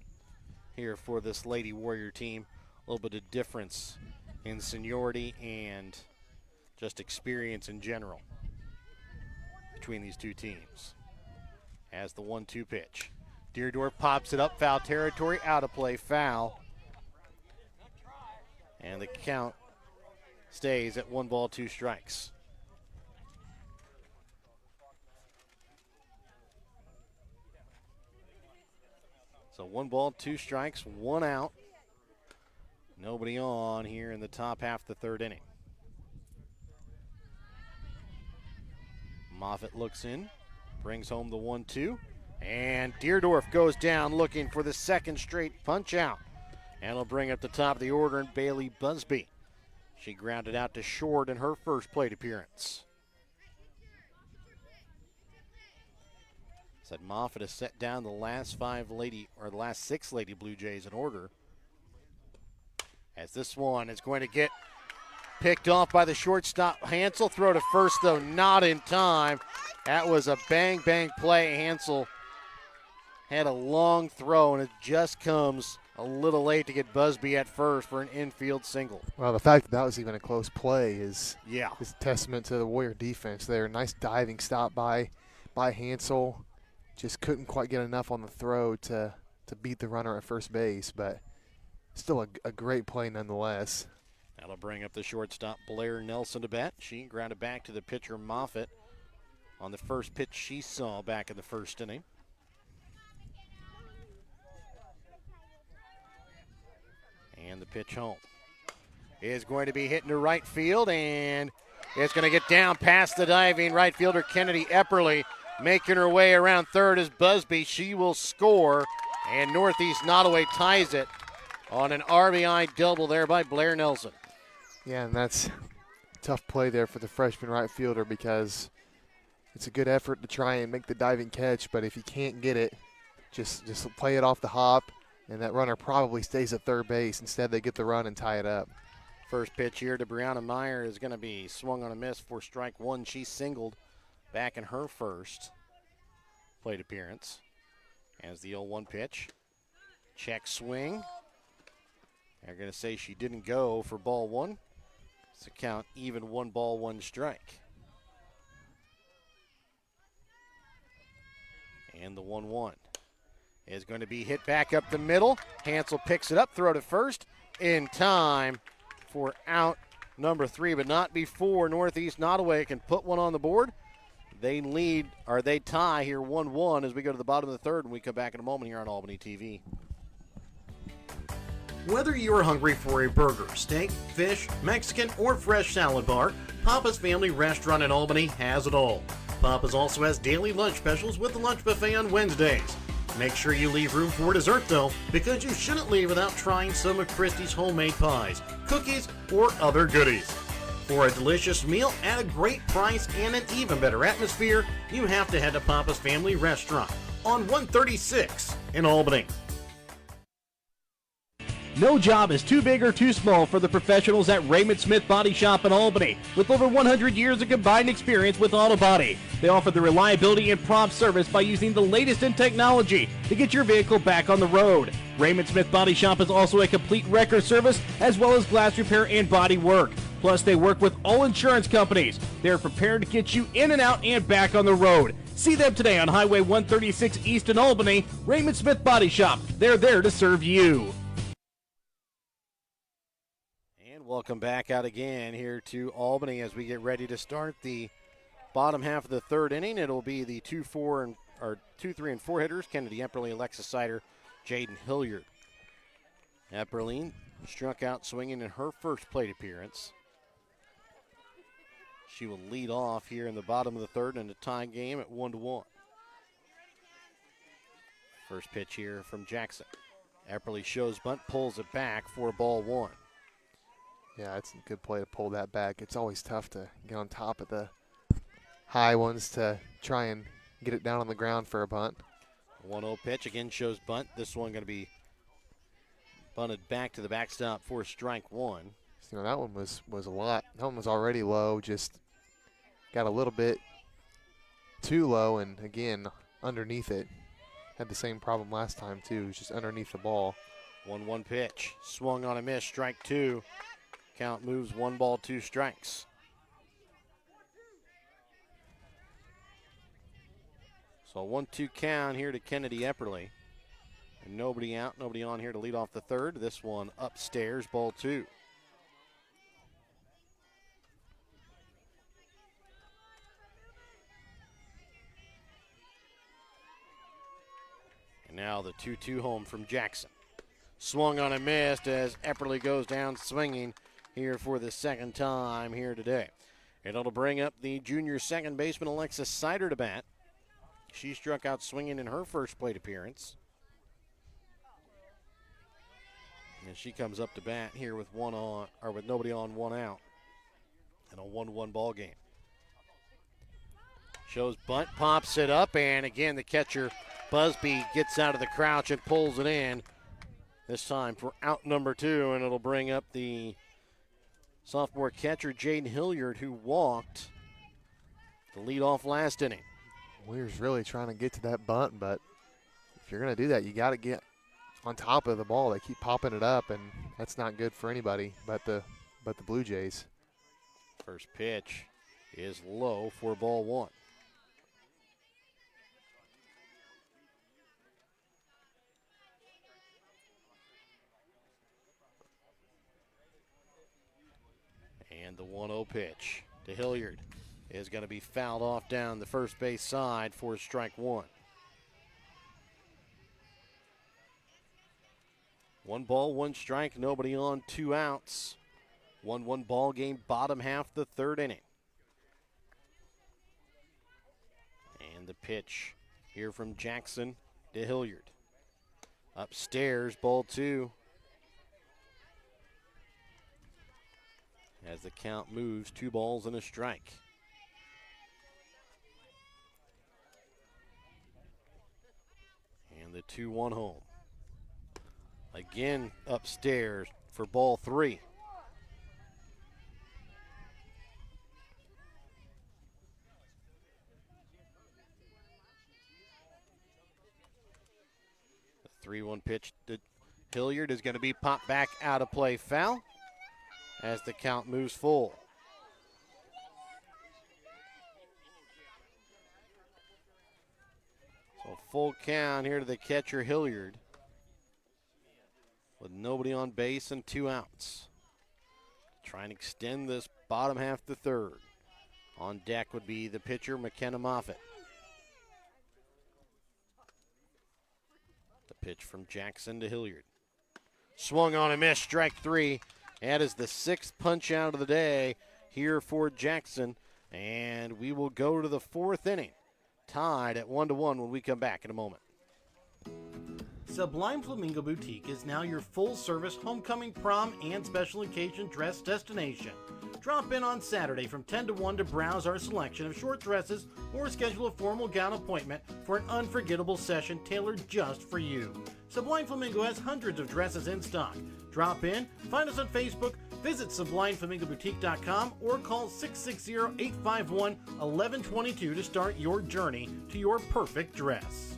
Speaker 1: here for this Lady Warrior team. A little bit of difference in seniority and just experience in general between these two teams. As the 1-2 pitch. Deerdorf pops it up, foul territory, out of play, foul. And the count stays at 1 ball, 2 strikes. So 1 ball, 2 strikes, 1 out. Nobody on here in the top half of the third inning. Moffitt looks in, brings home the 1-2, and Deerdorf goes down looking for the second straight punch out. And it'll bring up the top of the order in Bailey Busby. She grounded out to short in her first plate appearance. Said Moffitt has set down the last 6 Lady Blue Jays in order. As this one is going to get picked off by the shortstop. Hansel throw to first, though, not in time. That was a bang play. Hansel had a long throw, and it just comes a little late to get Busby at first for an infield single.
Speaker 2: Well, the fact that was even a close play is
Speaker 1: a
Speaker 2: testament to the Warrior defense there. Nice diving stop by Hansel. Just couldn't quite get enough on the throw to beat the runner at first base, but still a great play nonetheless.
Speaker 1: That'll bring up the shortstop, Blair Nelson, to bat. She grounded back to the pitcher, Moffitt, on the first pitch she saw back in the first inning. And the pitch home is going to be hit into right field, and it's going to get down past the diving right fielder, Kennedy Epperly. Making her way around third is Busby. She will score, and Northeast Nodaway ties it on an RBI double there by Blair Nelson.
Speaker 2: Yeah, and that's a tough play there for the freshman right fielder because it's a good effort to try and make the diving catch, but if you can't get it, just play it off the hop, and that runner probably stays at third base. Instead, they get the run and tie it up.
Speaker 1: First pitch here to Brianna Meyer is going to be swung on a miss for strike 1. She singled back in her first plate appearance. As the 0-1 pitch. Check swing. They're going to say she didn't go for ball 1. It's a count even, 1 ball, 1 strike. And the 1-1 is going to be hit back up the middle. Hansel picks it up, throw to first in time for out number 3, but not before Northeast Nodaway can put one on the board. They lead, or they tie here 1-1 as we go to the bottom of the third, and we come back in a moment here on Albany TV.
Speaker 3: Whether you're hungry for a burger, steak, fish, Mexican, or fresh salad bar, Papa's Family Restaurant in Albany has it all. Papa's also has daily lunch specials with the lunch buffet on Wednesdays. Make sure you leave room for dessert, though, because you shouldn't leave without trying some of Christie's homemade pies, cookies, or other goodies. For a delicious meal at a great price and an even better atmosphere, you have to head to Papa's Family Restaurant on 136 in Albany.
Speaker 6: No job is too big or too small for the professionals at Raymond Smith Body Shop in Albany. With over 100 years of combined experience with auto body, they offer the reliability and prompt service by using the latest in technology to get your vehicle back on the road. Raymond Smith Body Shop is also a complete wrecker service as well as glass repair and body work. Plus, they work with all insurance companies. They're prepared to get you in and out and back on the road. See them today on Highway 136 East in Albany. Raymond Smith Body Shop. They're there to serve you.
Speaker 1: Welcome back out again here to Albany as we get ready to start the bottom half of the third inning, it'll be the 2, 3, and 4 hitters, Kennedy Epperly, Alexis Sider, Jaden Hilliard. Epperly struck out swinging in her first plate appearance. She will lead off here in the bottom of the third in a tie game at 1-1. First pitch here from Jackson. Epperly shows bunt, pulls it back for ball 1.
Speaker 2: Yeah, it's a good play to pull that back. It's always tough to get on top of the high ones to try and get it down on the ground for a bunt.
Speaker 1: 1-0 pitch again shows bunt. This one going to be bunted back to the backstop for strike 1.
Speaker 2: You know, that one was a lot. That one was already low, just got a little bit too low, and again, underneath it. Had the same problem last time, too. It was just underneath the ball.
Speaker 1: 1-1 pitch. Swung on a miss. Strike 2. Count moves 1 ball, 2 strikes. So 1-2 count here to Kennedy Epperly. And nobody out, nobody on here to lead off the third. This one upstairs, ball 2. Now the 2-2 home from Jackson. Swung on and missed as Epperly goes down swinging here for the second time here today. And it'll bring up the junior second baseman Alexis Sider to bat. She struck out swinging in her first plate appearance. And she comes up to bat here with with nobody on, 1 out. And a 1-1 ball game. Shows bunt, pops it up, and again the catcher Busby gets out of the crouch and pulls it in. This time for out number 2, and it'll bring up the sophomore catcher Jaden Hilliard, who walked the leadoff last inning.
Speaker 2: Weir's really trying to get to that bunt, but if you're going to do that, you got to get on top of the ball. They keep popping it up, and that's not good for anybody but the Blue Jays.
Speaker 1: First pitch is low for ball 1. And the 1-0 pitch to Hilliard is going to be fouled off down the first base side for strike 1. 1 ball, 1 strike, nobody on, 2 outs. 1-1 ball game, bottom half the third inning. And the pitch here from Jackson to Hilliard. Upstairs, ball 2. As the count moves, 2 balls and a strike. And the 2-1 home. Again upstairs for ball 3. The 3-1 pitch to Hilliard is going to be popped back out of play, foul, as the count moves full. So full count here to the catcher Hilliard, with nobody on base and 2 outs. Trying to extend this bottom half of the third. On deck would be the pitcher McKenna Moffitt. The pitch from Jackson to Hilliard. Swung on and missed, strike 3. That is the 6th punch out of the day here for Jackson. And we will go to the 4th inning. Tied at 1-1 when we come back in a moment.
Speaker 3: Sublime Flamingo Boutique is now your full-service homecoming, prom, and special occasion dress destination. Drop in on Saturday from 10 to 1 to browse our selection of short dresses or schedule a formal gown appointment for an unforgettable session tailored just for you. Sublime Flamingo has hundreds of dresses in stock. Drop in, find us on Facebook, visit SublimeFlamingoBoutique.com, or call 660-851-1122 to start your journey to your perfect dress.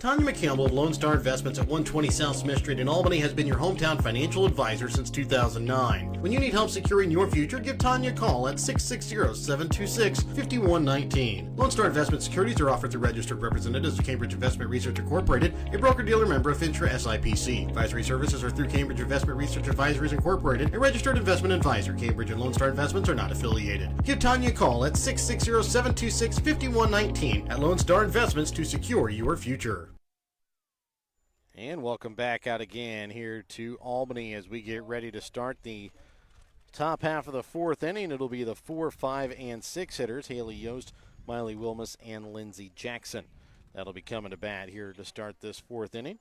Speaker 3: Tanya McCampbell of Lone Star Investments at 120 South Smith Street in Albany has been your hometown financial advisor since 2009. When you need help securing your future, give Tanya a call at 660-726-5119. Lone Star Investment Securities are offered through registered representatives of Cambridge Investment Research Incorporated, a broker-dealer member of Fintra SIPC. Advisory services are through Cambridge Investment Research Advisories Incorporated, a registered investment advisor. Cambridge and Lone Star Investments are not affiliated. Give Tanya a call at 660-726-5119 at Lone Star Investments to secure your future.
Speaker 1: And welcome back out again here to Albany as we get ready to start the top half of the fourth inning. It'll be the 4, 5, and 6 hitters, Haley Yost, Miley Wilmus, and Lindsey Jackson. That'll be coming to bat here to start this fourth inning.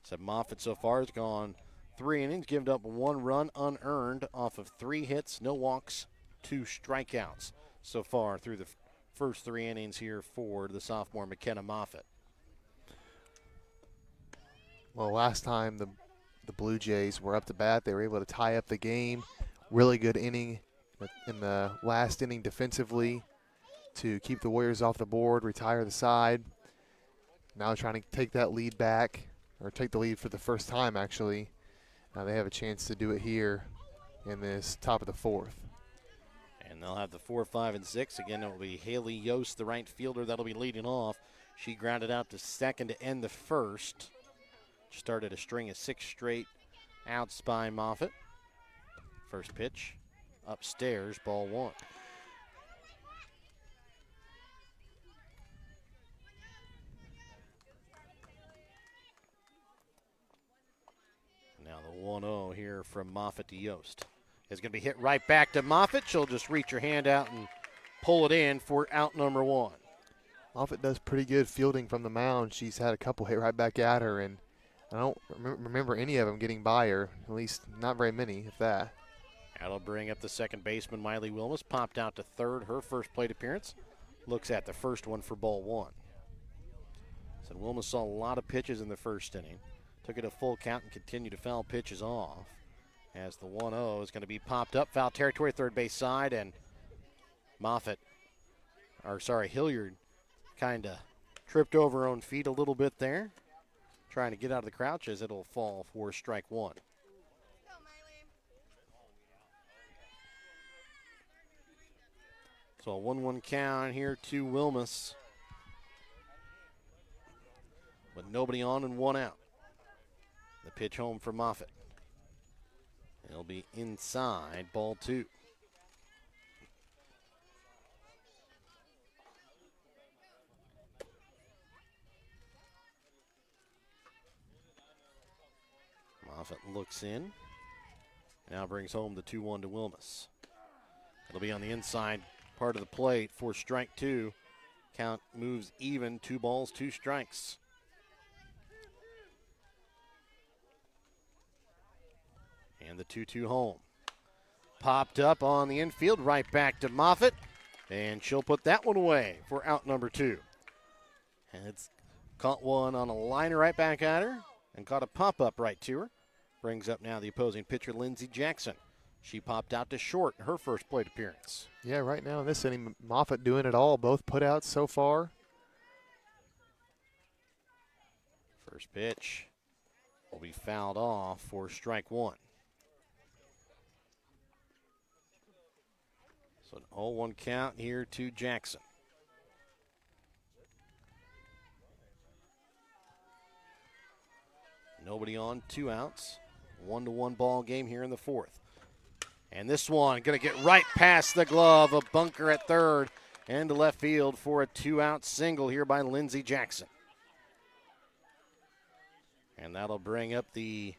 Speaker 1: So Moffitt so far has gone 3 innings, given up 1 run unearned off of 3 hits, no walks, 2 strikeouts so far through the first 3 innings here for the sophomore McKenna Moffitt.
Speaker 2: Well, last time the Blue Jays were up to bat, they were able to tie up the game. Really good inning in the last inning defensively to keep the Warriors off the board, retire the side. Now trying to take that lead back, or take the lead for the first time, actually. Now they have a chance to do it here in this top of the fourth.
Speaker 1: And they'll have the 4, 5, and 6. Again, it will be Haley Yost, the right fielder, that'll be leading off. She grounded out to second to end the first. Started a string of 6 straight outs by Moffitt. First pitch, upstairs, ball 1. Now the 1-0 here from Moffitt to Yost. It's going to be hit right back to Moffitt. She'll just reach her hand out and pull it in for out number 1.
Speaker 2: Moffitt does pretty good fielding from the mound. She's had a couple hit right back at her, and I don't remember any of them getting by her, at least not very many, if that.
Speaker 1: That'll bring up the second baseman, Miley Wilmus. Popped out to third, her first plate appearance. Looks at the first one for ball 1. So Wilmus saw a lot of pitches in the first inning. Took it a full count and continued to foul pitches off. As the 1-0 is going to be popped up, foul territory, third base side, and Hilliard kind of tripped over her own feet a little bit there. Trying to get out of the crouches, it'll fall for strike 1. So a 1-1 count here to Wilmus. With nobody on and 1 out. The pitch home for Moffitt. It'll be inside, ball 2. Moffitt looks in. Now brings home the 2-1 to Wilmus. It'll be on the inside part of the plate for strike 2. Count moves even, 2 balls, 2 strikes. And the 2-2 home. Popped up on the infield, right back to Moffitt. And she'll put that one away for out number 2. And it's caught one on a liner right back at her and caught a pop-up right to her. Brings up now the opposing pitcher, Lindsey Jackson. She popped out to short her first plate appearance.
Speaker 2: Yeah, right now in this inning, Moffitt doing it all, both putouts so far.
Speaker 1: First pitch will be fouled off for strike 1. So an 0-1 count here to Jackson. Nobody on, 2 outs. 1-1 ball game here in the fourth. And this one going to get right past the glove, a bunker at third and to left field for a 2-out single here by Lindsey Jackson. And that'll bring up the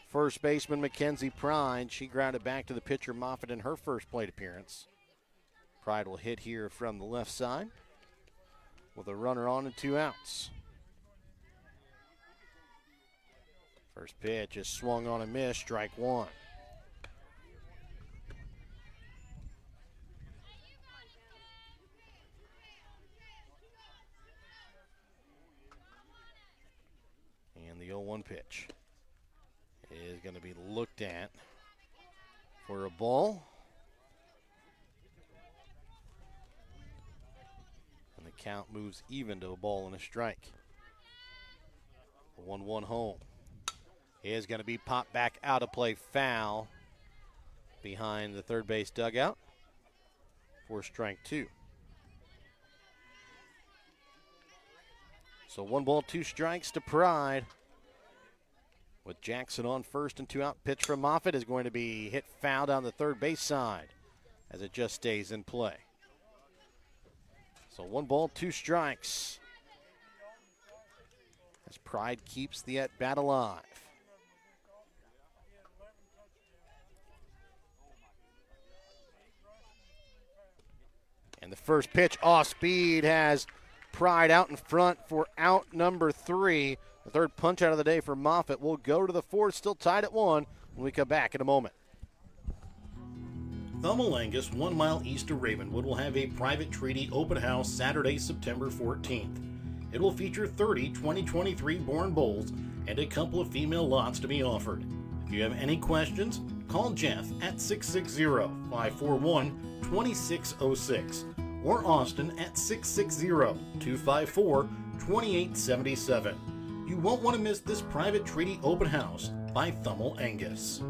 Speaker 1: first baseman, Mackenzie Pride. She grounded back to the pitcher, Moffitt, in her first plate appearance. Pride will hit here from the left side with a runner on and 2 outs. First pitch is swung on and missed, strike 1. And the 0-1 pitch is going to be looked at for a ball. And the count moves even to a ball and a strike. The 1-1 home is going to be popped back out of play, foul behind the third base dugout for strike 2. So 1 ball, 2 strikes to Pride. With Jackson on first and 2 out, pitch from Moffitt is going to be hit foul down the third base side as it just stays in play. So 1 ball, 2 strikes as Pride keeps the at-bat alive. And the first pitch off speed has Pride out in front for out number 3. The third punch out of the day for Moffitt. We'll go to the 4th, still tied at 1 when we come back in a moment.
Speaker 3: Thummalangus, 1 mile east of Ravenwood, will have a private treaty open house Saturday, September 14th. It will feature 30 2023 born bulls and a couple of female lots to be offered. If you have any questions, call Jeff at 660-541-2606 or Austin at 660-254-2877. You won't want to miss this private treaty open house by Thummalangus.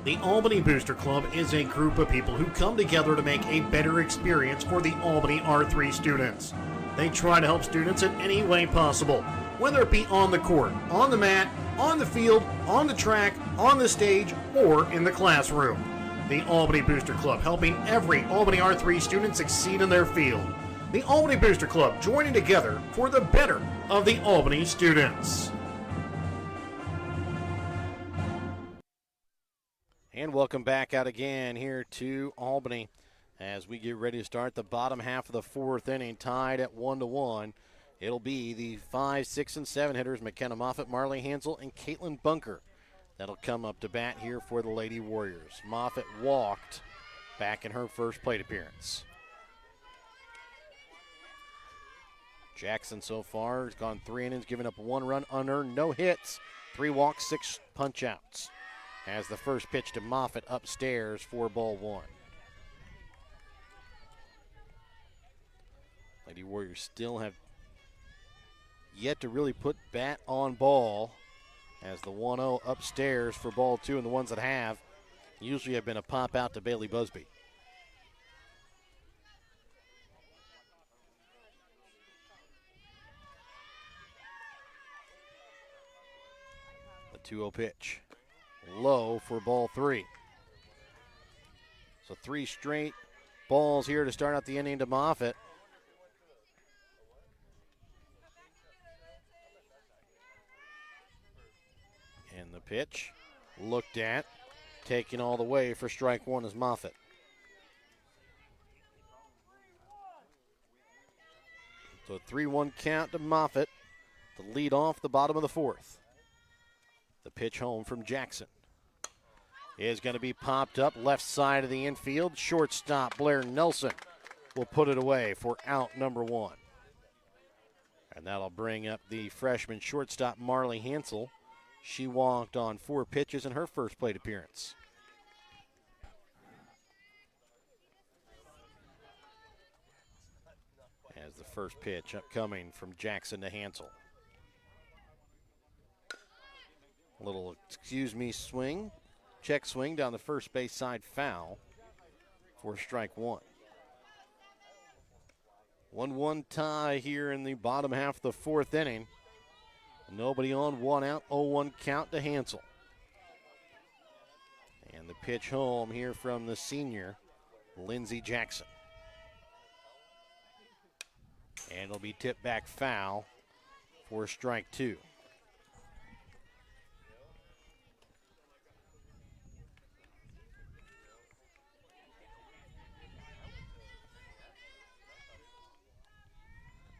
Speaker 3: The Albany Booster Club is a group of people who come together to make a better experience for the Albany R3 students. They try to help students in any way possible, whether it be on the court, on the mat, on the field, on the track, on the stage, or in the classroom. The Albany Booster Club, helping every Albany R3 student succeed in their field. The Albany Booster Club, joining together for the better of the Albany students.
Speaker 1: And welcome back out again here to Albany as we get ready to start the bottom half of the 4th inning, tied at 1-1. It'll be the 5, 6, and 7 hitters, McKenna Moffitt, Marley Hansel, and Caitlin Bunker. That'll come up to bat here for the Lady Warriors. Moffitt walked back in her first plate appearance. Jackson so far has gone 3 innings, giving up 1 run, unearned, no hits, 3 walks, 6 punch outs. As the first pitch to Moffitt upstairs for ball 1. Lady Warriors still have yet to really put bat on ball, as the 1-0 upstairs for ball 2, and the ones that have usually have been a pop out to Bailey Busby. The 2-0 pitch. Low for ball 3. So 3 straight balls here to start out the inning to Moffitt. And the pitch looked at, taking all the way for strike 1 is Moffitt. So a 3-1 count to Moffitt to lead off the bottom of the 4th. The pitch home from Jackson is going to be popped up left side of the infield. Shortstop Blair Nelson will put it away for out number 1. And that'll bring up the freshman shortstop Marley Hansel. She walked on 4 pitches in her first plate appearance. As the first pitch upcoming from Jackson to Hansel. A little swing, check swing down the first base side, foul for strike 1. 1-1 tie here in the bottom half of the 4th inning. Nobody on, 1 out, 0-1 count to Hansel. And the pitch home here from the senior, Lindsey Jackson. And it'll be tipped back foul for strike 2.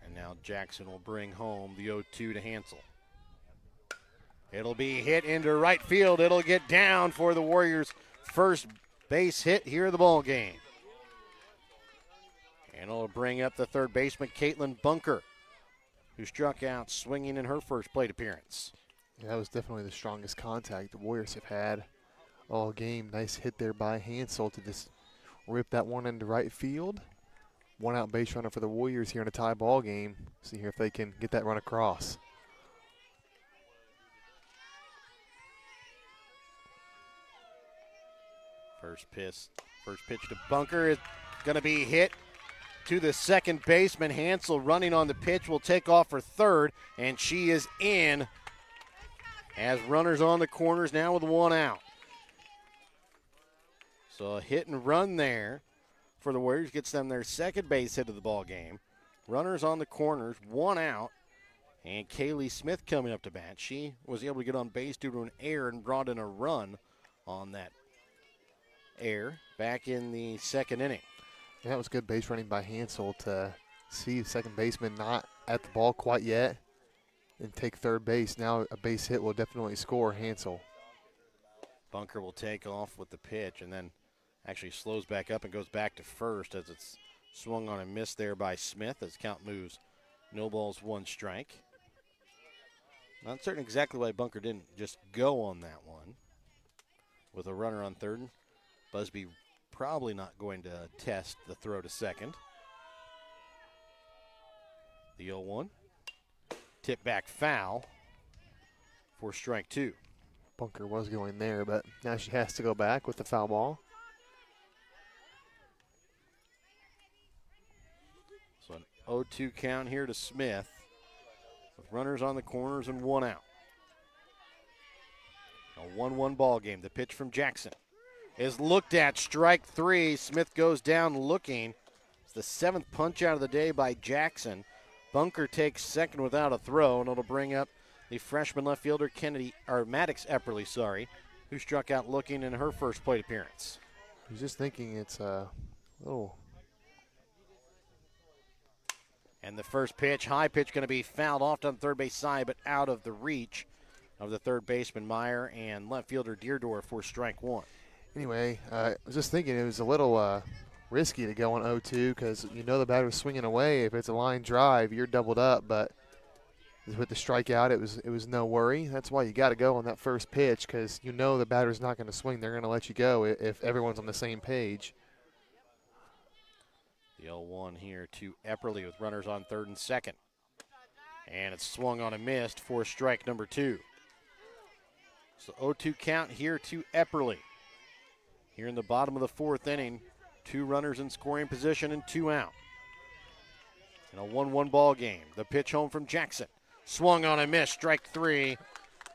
Speaker 1: And now Jackson will bring home the 0-2 to Hansel. It'll be hit into right field. It'll get down for the Warriors' first base hit here in the ball game. And it'll bring up the third baseman, Caitlin Bunker, who struck out swinging in her first plate appearance.
Speaker 2: Yeah, that was definitely the strongest contact the Warriors have had all game. Nice hit there by Hansel to just rip that one into right field. One out base runner for the Warriors here in a tie ball game. See here if they can get that run across.
Speaker 1: First pitch to Bunker is going to be hit to the second baseman. Hansel running on the pitch will take off for third, and she is in as runners on the corners now with one out. So a hit and run there for the Warriors gets them their second base hit of the ball game. Runners on the corners, one out, and Kaylee Smith coming up to bat. She was able to get on base due to an error and brought in a run on that error back in the second inning.
Speaker 2: Yeah, that was good base running by Hansel to see the second baseman not at the ball quite yet and take third base. Now a base hit will definitely score Hansel.
Speaker 1: Bunker will take off with the pitch and then actually slows back up and goes back to first as it's swung on and missed there by Smith as count moves. No balls, one strike. Not certain exactly why Bunker didn't just go on that one. With a runner on third, Busby probably not going to test the throw to second. The 0-1. Tip back foul for strike two.
Speaker 2: Bunker was going there, but now she has to go back with the foul ball.
Speaker 1: So an 0-2 count here to Smith with runners on the corners and one out. A 1-1 ball game. The pitch from Jackson is looked at, strike three. Smith goes down looking. It's the seventh punch out of the day by Jackson. Bunker takes second without a throw, and it'll bring up the freshman left fielder Maddox Epperly, who struck out looking in her first plate appearance.
Speaker 2: I was just thinking it's a little.
Speaker 1: And the first pitch, high pitch, going to be fouled off on the third base side, but out of the reach of the third baseman Meyer and left fielder Deerdorf for strike one.
Speaker 2: Anyway, I was just thinking it was a little risky to go on 0-2 because you know the batter's swinging away. If it's a line drive, you're doubled up. But with the strikeout, it was no worry. That's why you got to go on that first pitch because you know the batter's not going to swing. They're going to let you go if everyone's on the same page.
Speaker 1: The 0-1 here to Epperly with runners on third and second. And it's swung on and missed for strike number two. So 0-2 count here to Epperly. Here in the bottom of the fourth inning, two runners in scoring position and two out. In a 1-1 ball game, the pitch home from Jackson. Swung on and missed, strike three.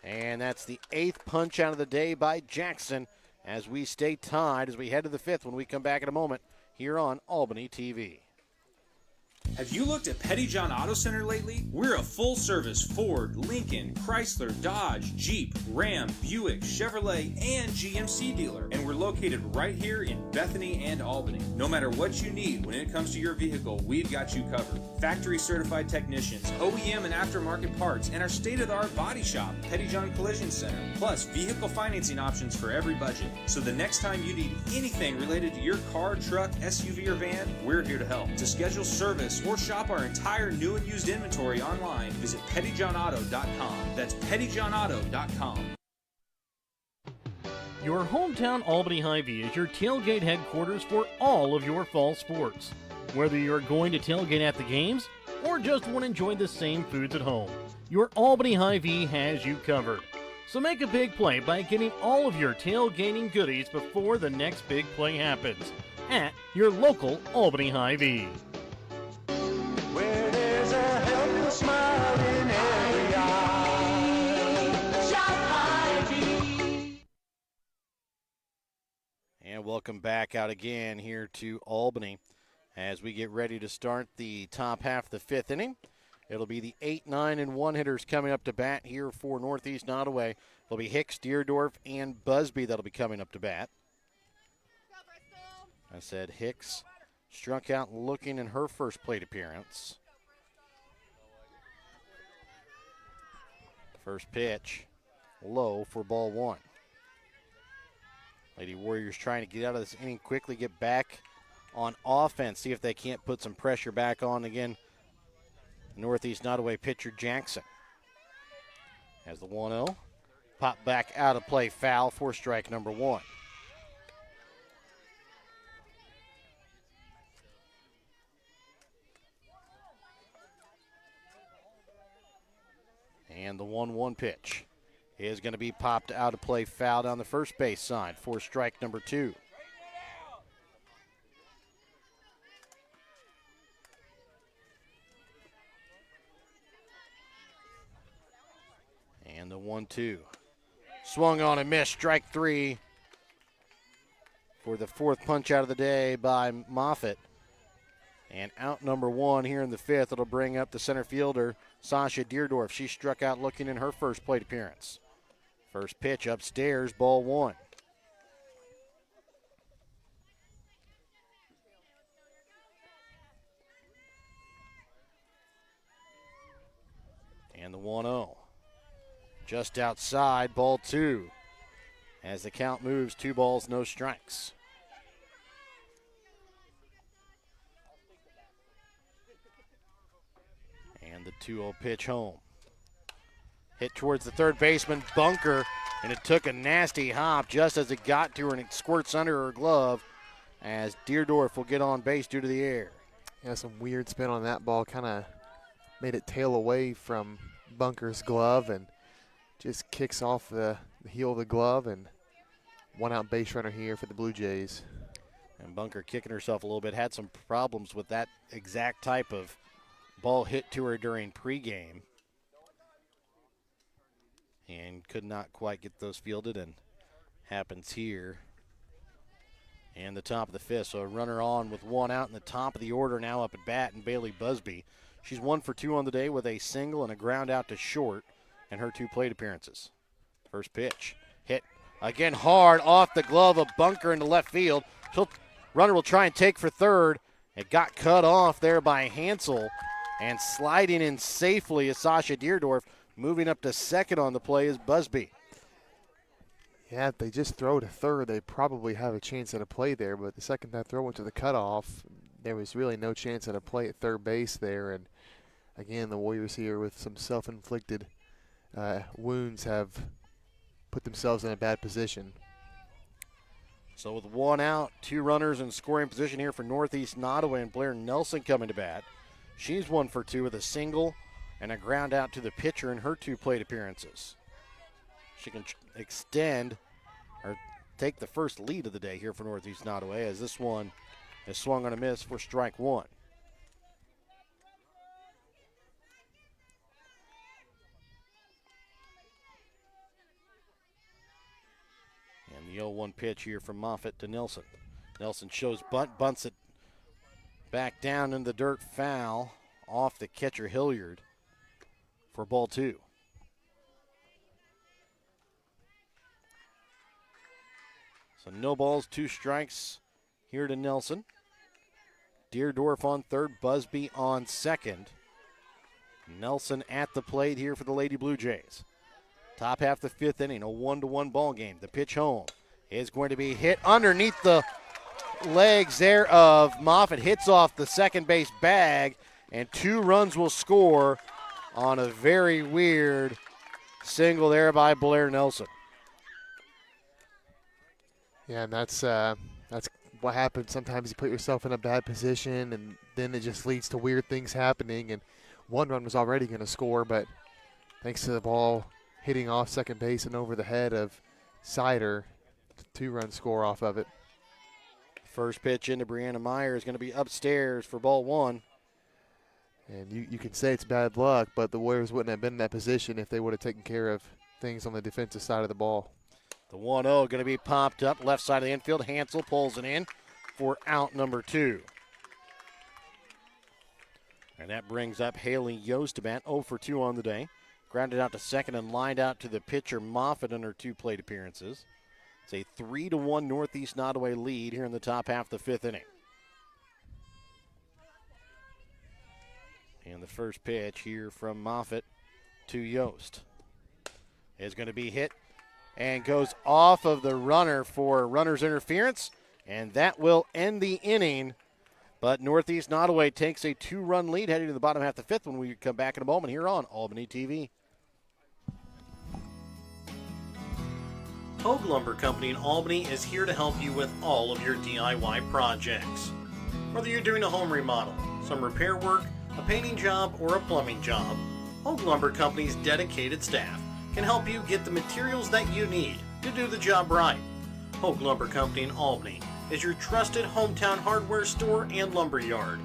Speaker 1: And that's the eighth punch out of the day by Jackson as we stay tied as we head to the fifth when we come back in a moment here on Albany TV.
Speaker 5: Have you looked at Pettyjohn Auto Center lately? We're a full-service Ford, Lincoln, Chrysler, Dodge, Jeep, Ram, Buick, Chevrolet, and GMC dealer. And we're located right here in Bethany and Albany. No matter what you need when it comes to your vehicle, we've got you covered. Factory-certified technicians, OEM and aftermarket parts, and our state-of-the-art body shop, Pettyjohn Collision Center. Plus, vehicle financing options for every budget. So the next time you need anything related to your car, truck, SUV, or van, we're here to help. To schedule service or shop our entire new and used inventory online, visit pettyjohnauto.com. That's pettyjohnauto.com.
Speaker 6: Your hometown Albany Hy-Vee is your tailgate headquarters for all of your fall sports. Whether you're going to tailgate at the games or just want to enjoy the same foods at home, your Albany Hy-Vee has you covered. So make a big play by getting all of your tailgating goodies before the next big play happens at your local Albany Hy-Vee.
Speaker 4: Where there's a helpful smile in every eye. Shop Hy-Vee.
Speaker 1: And welcome back out again here to Albany as we get ready to start the top half of the fifth inning. It'll be the 8, 9, and 1 hitters coming up to bat here for Northeast Nodaway. It'll be Hicks, Deerdorf, and Busby that'll be coming up to bat. I said Hicks struck out looking in her first plate appearance. First pitch, low for ball one. Lady Warriors trying to get out of this inning quickly, get back on offense, see if they can't put some pressure back on again. Northeast Nodaway pitcher Jackson has the 1-0. Pop back out of play, foul for strike number one. And the 1-1 pitch is going to be popped out of play, foul down the first base side for strike number 2. And the 1-2. Swung on and missed, strike 3 for the 4th punch out of the day by Moffitt. And out number 1 here in the 5th. It'll bring up the center fielder, Sasha Deerdorf. She struck out looking in her first plate appearance. First pitch upstairs, ball 1. And the 1-0. Just outside, ball 2. As the count moves, 2 balls, no strikes. And the 2-0 pitch home. Hit towards the third baseman, bunker, and it took a nasty hop just as it got to her, and it squirts under her glove as Deerdorf will get on base due to the air.
Speaker 2: Yeah, some weird spin on that ball. Kind of made it tail away from Bunker's glove and just kicks off the heel of the glove, and 1-out base runner here for the Blue Jays.
Speaker 1: And Bunker kicking herself a little bit. Had some problems with that exact type of ball hit to her during pregame. And could not quite get those fielded, and happens here. And the top of the 5th. So a runner on with 1 out in the top of the order now up at bat, and Bailey Busby. She's 1 for 2 on the day with a single and a ground out to short in her 2 plate appearances. First pitch. Hit again hard off the glove of Bunker into left field. Runner will try and take for third. It got cut off there by Hansel, and sliding in safely is Sasha Deerdorf. Moving up to second on the play is Busby.
Speaker 2: Yeah, if they just throw to third, they probably have a chance at a play there. But the second that throw went to the cutoff, there was really no chance at a play at third base there. And again, the Warriors here with some self-inflicted wounds have put themselves in a bad position.
Speaker 1: So with 1 out, 2 runners in scoring position here for Northeast Nodaway, and Blair Nelson coming to bat. She's 1 for 2 with a single and a ground out to the pitcher in her 2 plate appearances. She can extend or take the first lead of the day here for Northeast Nodaway, as this one is swung on a miss for strike 1. And the 0-1 pitch here from Moffitt to Nelson. Nelson shows bunt, bunts it back down in the dirt, foul off the catcher Hilliard for ball 2. So no balls, 2 strikes here to Nelson. Deerdorf on third, Busby on second. Nelson at the plate here for the Lady Blue Jays. Top half the 5th inning, a 1-1 ball game. The pitch home is going to be hit underneath the legs there of Moffitt. Hits off the second base bag, and 2 runs will score on a very weird single there by Blair Nelson.
Speaker 2: Yeah, and that's what happens. Sometimes you put yourself in a bad position, and then it just leads to weird things happening. And 1 run was already going to score, but thanks to the ball hitting off second base and over the head of Sider, 2-run score off of it.
Speaker 1: First pitch into Brianna Meyer is going to be upstairs for ball 1.
Speaker 2: And you can say it's bad luck, but the Warriors wouldn't have been in that position if they would have taken care of things on the defensive side of the ball.
Speaker 1: The 1-0 going to be popped up left side of the infield. Hansel pulls it in for out number 2. And that brings up Haley Yost to bat, 0 for 2 on the day. Grounded out to second and lined out to the pitcher Moffitt in her 2 plate appearances. It's a 3-1 Northeast Nodaway lead here in the top half of the 5th inning. And the first pitch here from Moffitt to Yost is going to be hit and goes off of the runner for runner's interference, and that will end the inning. But Northeast Nodaway takes a 2-run lead heading to the bottom half of the 5th when we come back in a moment here on Albany TV.
Speaker 3: Hogue Lumber Company in Albany is here to help you with all of your DIY projects. Whether you're doing a home remodel, some repair work, a painting job, or a plumbing job, Hogue Lumber Company's dedicated staff can help you get the materials that you need to do the job right. Hogue Lumber Company in Albany is your trusted hometown hardware store and lumber yard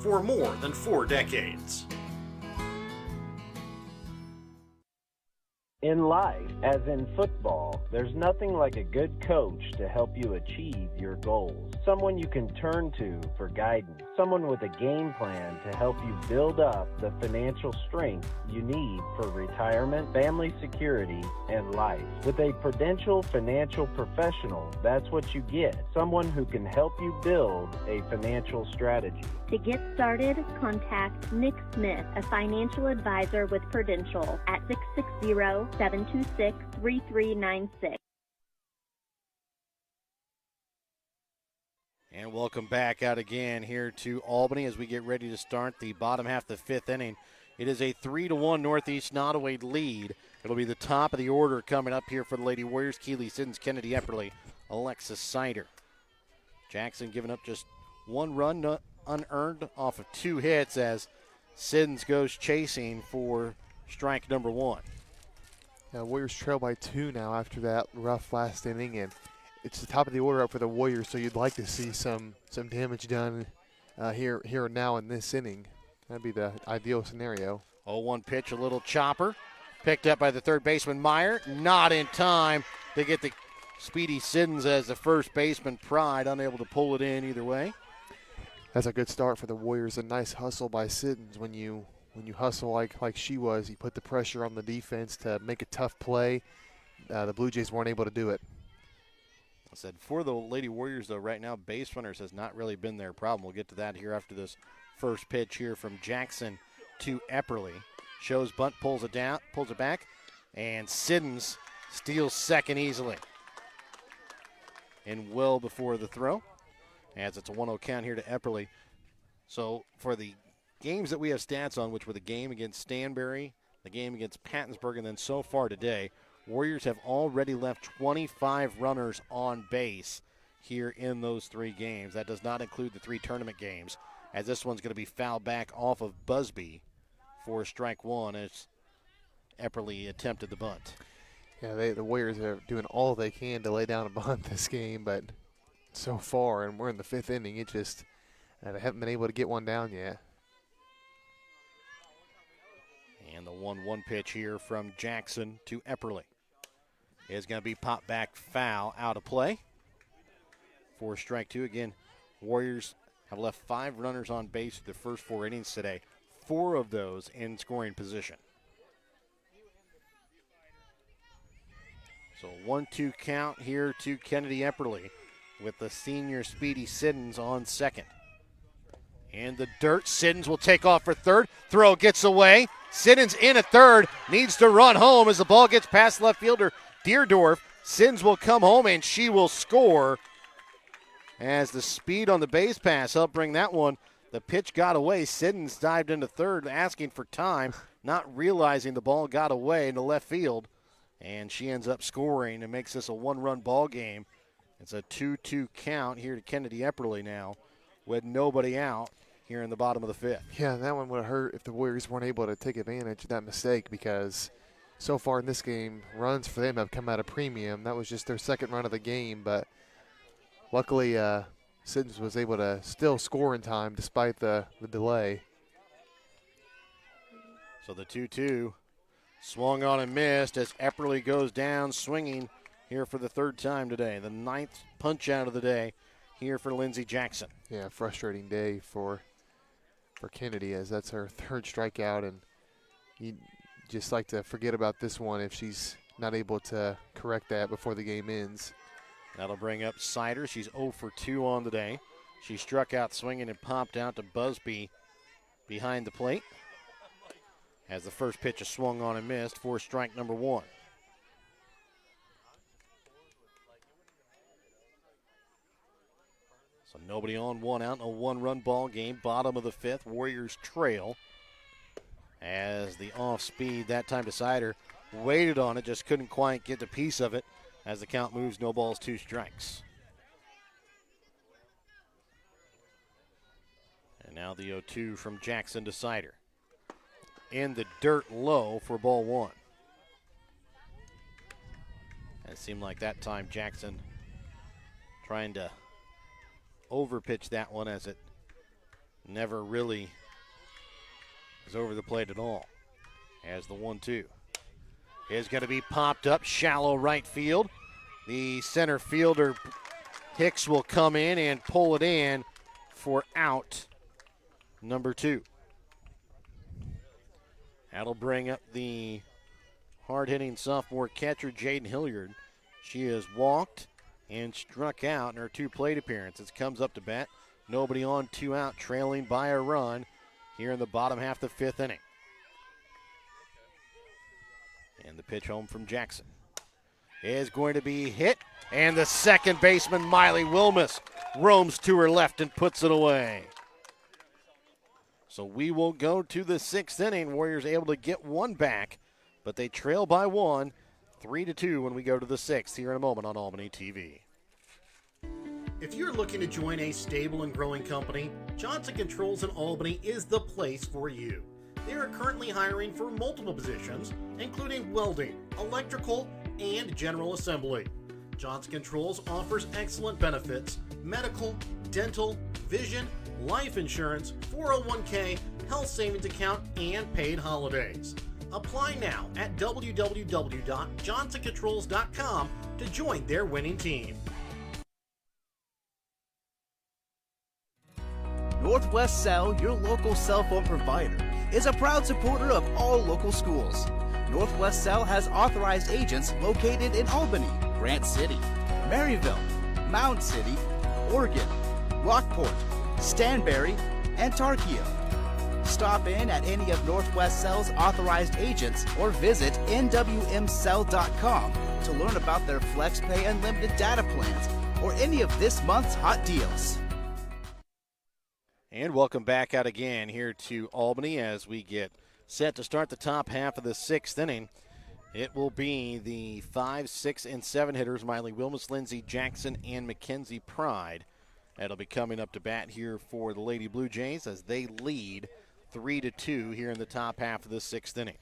Speaker 3: for more than 4 decades.
Speaker 7: In life, as in football, there's nothing like a good coach to help you achieve your goals. Someone you can turn to for guidance. Someone with a game plan to help you build up the financial strength you need for retirement, family security, and life. With a Prudential financial professional, that's what you get. Someone who can help you build a financial strategy.
Speaker 8: To get started, contact Nick Smith, a financial advisor with Prudential, at 660-726-3396.
Speaker 1: And welcome back out again here to Albany as we get ready to start the bottom half of the 5th inning. It is a 3-1 Northeast Nodaway lead. It'll be the top of the order coming up here for the Lady Warriors. Keeley Siddons, Kennedy Epperly, Alexis Sider. Jackson giving up just 1 run unearned off of 2 hits as Siddons goes chasing for strike number 1.
Speaker 2: Warriors trail by 2 now after that rough last inning, and it's the top of the order up for the Warriors, so you'd like to see some damage done here and now in this inning. That'd be the ideal scenario.
Speaker 1: 0-1 pitch, a little chopper. Picked up by the third baseman, Meyer. Not in time to get the speedy Siddons as the first baseman. Pride unable to pull it in either way.
Speaker 2: That's a good start for the Warriors. A nice hustle by Siddons. When you hustle like she was, you put the pressure on the defense to make a tough play. The Blue Jays weren't able to do it.
Speaker 1: I said for the Lady Warriors, though, right now, base runners has not really been their problem. We'll get to that here after this first pitch here from Jackson to Epperly. Shows bunt, pulls it down, pulls it back, and Siddons steals second easily. And well before the throw, as it's a 1-0 count here to Epperly. So for the games that we have stats on, which were the game against Stanberry, the game against Pattonsburg, and then so far today, Warriors have already left 25 runners on base here in those 3 games. That does not include the 3 tournament games, as this one's going to be fouled back off of Busby for strike 1 as Epperly attempted the bunt.
Speaker 2: Yeah, the Warriors are doing all they can to lay down a bunt this game, but so far, and we're in the 5th inning, it just they haven't been able to get one down yet.
Speaker 1: And the 1-1 pitch here from Jackson to Epperly is going to be popped back foul out of play for strike 2. Again, Warriors have left 5 runners on base through the first 4 innings today, 4 of those in scoring position. So 1-2 count here to Kennedy Epperly with the senior Speedy Siddons on second. In the dirt, Siddons will take off for third. Throw gets away. Siddons in at third, needs to run home as the ball gets past left fielder Deerdorf. Siddons will come home and she will score as the speed on the base pass helped bring that one. The pitch got away. Siddons dived into third asking for time, not realizing the ball got away into left field. And she ends up scoring and makes this a 1-run ball game. It's a 2-2 count here to Kennedy Epperly now with nobody out here in the bottom of the 5th.
Speaker 2: Yeah, that one would have hurt if the Warriors weren't able to take advantage of that mistake, because so far in this game, runs for them have come at a premium. That was just their 2nd run of the game, but luckily Siddons was able to still score in time despite the delay.
Speaker 1: So the 2-2 swung on and missed as Epperly goes down swinging here for the 3rd time today. The 9th punch out of the day here for Lindsey Jackson.
Speaker 2: Yeah, frustrating day for Kennedy, as that's her 3rd strikeout, and you just like to forget about this one if she's not able to correct that before the game ends.
Speaker 1: That'll bring up Sider. She's 0 for 2 on the day. She struck out swinging and popped out to Busby behind the plate as the first pitch is swung on and missed for strike number 1. So nobody on, 1 out in a 1-run ball game. Bottom of the 5th, Warriors trail as the off speed that time to Sider waited on it, just couldn't quite get a piece of it as the count moves, no balls, 2 strikes. And now the 0-2 from Jackson to Sider. in the dirt low for ball one. It seemed like that time Jackson trying to overpitch that one as it never really is over the plate at all. As the 1-2 is going to be popped up shallow right field. The center fielder Hicks will come in and pull it in for out number 2. That'll bring up the hard-hitting sophomore catcher, Jaden Hilliard. She has walked and struck out in her 2 plate appearances. Comes up to bat. Nobody on, 2 out, trailing by a run here in the bottom half of the 5th inning. And the pitch home from Jackson is going to be hit. And the second baseman, Miley Wilmus, roams to her left and puts it away. So we will go to the 6th inning. Warriors able to get one back, but they trail by 1, 3-2 when we go to the 6th here in a moment on Albany TV.
Speaker 3: If you're looking to join a stable and growing company, Johnson Controls in Albany is the place for you. They are currently hiring for multiple positions, including welding, electrical, and general assembly. Johnson Controls offers excellent benefits: medical, dental, vision, life insurance, 401k, health savings account, and paid holidays. Apply now at www.johnsoncontrols.com to join their winning team.
Speaker 9: Northwest Cell, your local cell phone provider, is a proud supporter of all local schools. Northwest Cell has authorized agents located in Albany, Grant City, Maryville, Mound City, Oregon, Rockport, Stanberry, and Tarkio. Stop in at any of Northwest Cell's authorized agents or visit nwmcell.com to learn about their FlexPay unlimited data plans or any of this month's hot deals.
Speaker 1: And welcome back out again here to Albany as we get set to start the top half of the 6th inning. It will be the 5, 6, and 7 hitters, Miley Wilmus, Lindsey Jackson, and Mackenzie Pride. That'll be coming up to bat here for the Lady Blue Jays as they lead 3-2 here in the top half of the 6th inning.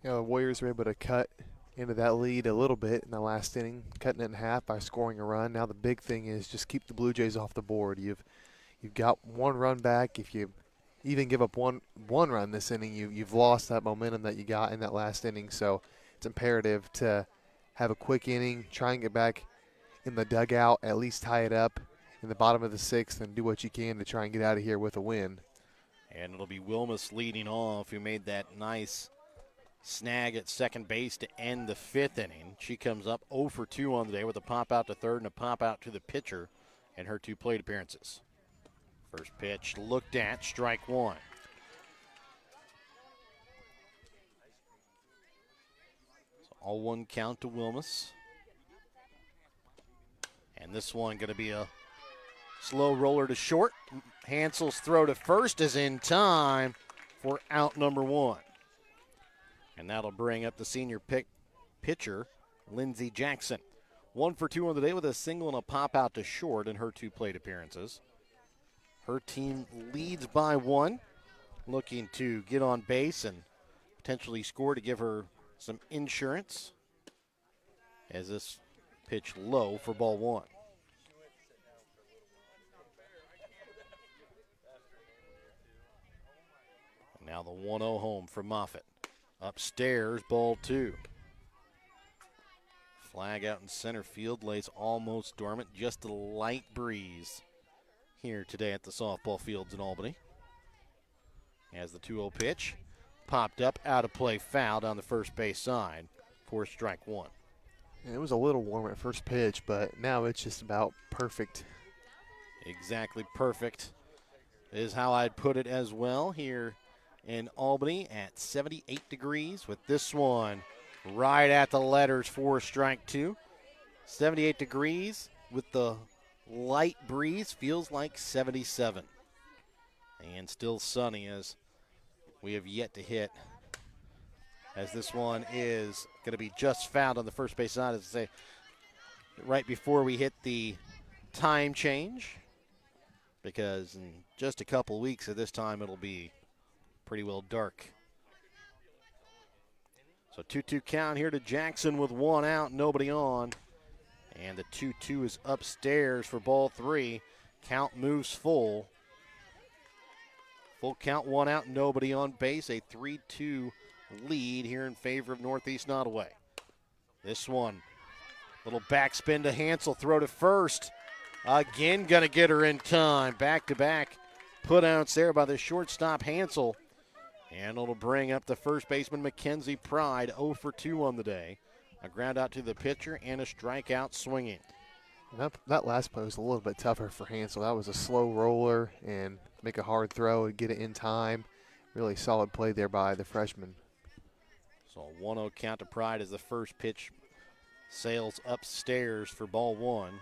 Speaker 2: You know, the Warriors were able to cut into that lead a little bit in the last inning, cutting it in half by scoring a run. Now the big thing is just keep the Blue Jays off the board. You've got 1 run back. If you even give up one run this inning, you've lost that momentum that you got in that last inning. So it's imperative to have a quick inning, try and get back in the dugout, at least tie it up in the bottom of the 6th, and do what you can to try and get out of here with a win.
Speaker 1: And it'll be Wilmus leading off, who made that nice snag at second base to end the 5th inning. She comes up 0 for 2 on the day with a pop out to third and a pop out to the pitcher in her 2 plate appearances. First pitch looked at, strike 1. So all 1 count to Wilmus. And this one going to be a slow roller to short. Hansel's throw to first is in time for out number 1. And that'll bring up the senior pitcher, Lindsey Jackson. 1 for 2 on the day with a single and a pop out to short in her 2 plate appearances. Her team leads by 1, looking to get on base and potentially score to give her some insurance as this pitch low for ball 1. Now the 1-0 home for Moffitt. Upstairs, ball 2. Flag out in center field lays almost dormant. Just a light breeze here today at the softball fields in Albany. As the 2-0 pitch popped up, out of play, foul down the first base side for strike 1.
Speaker 2: And it was a little warm at first pitch, but now it's just about perfect.
Speaker 1: Exactly perfect is how I'd put it as well here in Albany at 78 degrees with this one right at the letters for strike 2. 78 degrees with the light breeze, feels like 77. And still sunny as we have yet to hit. As this one is going to be just fouled on the first base side, as I say, right before we hit the time change. Because in just a couple weeks at this time, it'll be pretty well dark So 2-2 count here to Jackson with one out, nobody on. And the 2-2 is upstairs for ball three. Count moves full. Full count, one out, nobody on base. A 3-2 lead here in favor of Northeast Nodaway. This one, little backspin to Hansel, throw to first. Again, gonna get her in time. Back-to-back putouts there by the shortstop Hansel. And it'll bring up the first baseman Mackenzie Pride, 0 for 2 on the day. A ground out to the pitcher and a strikeout swinging.
Speaker 2: That last play was a little bit tougher for Hansel. That was a slow roller and make a hard throw and get it in time. Really solid play there by the freshman.
Speaker 1: So a 1-0 count to Pride as the first pitch sails upstairs for ball one.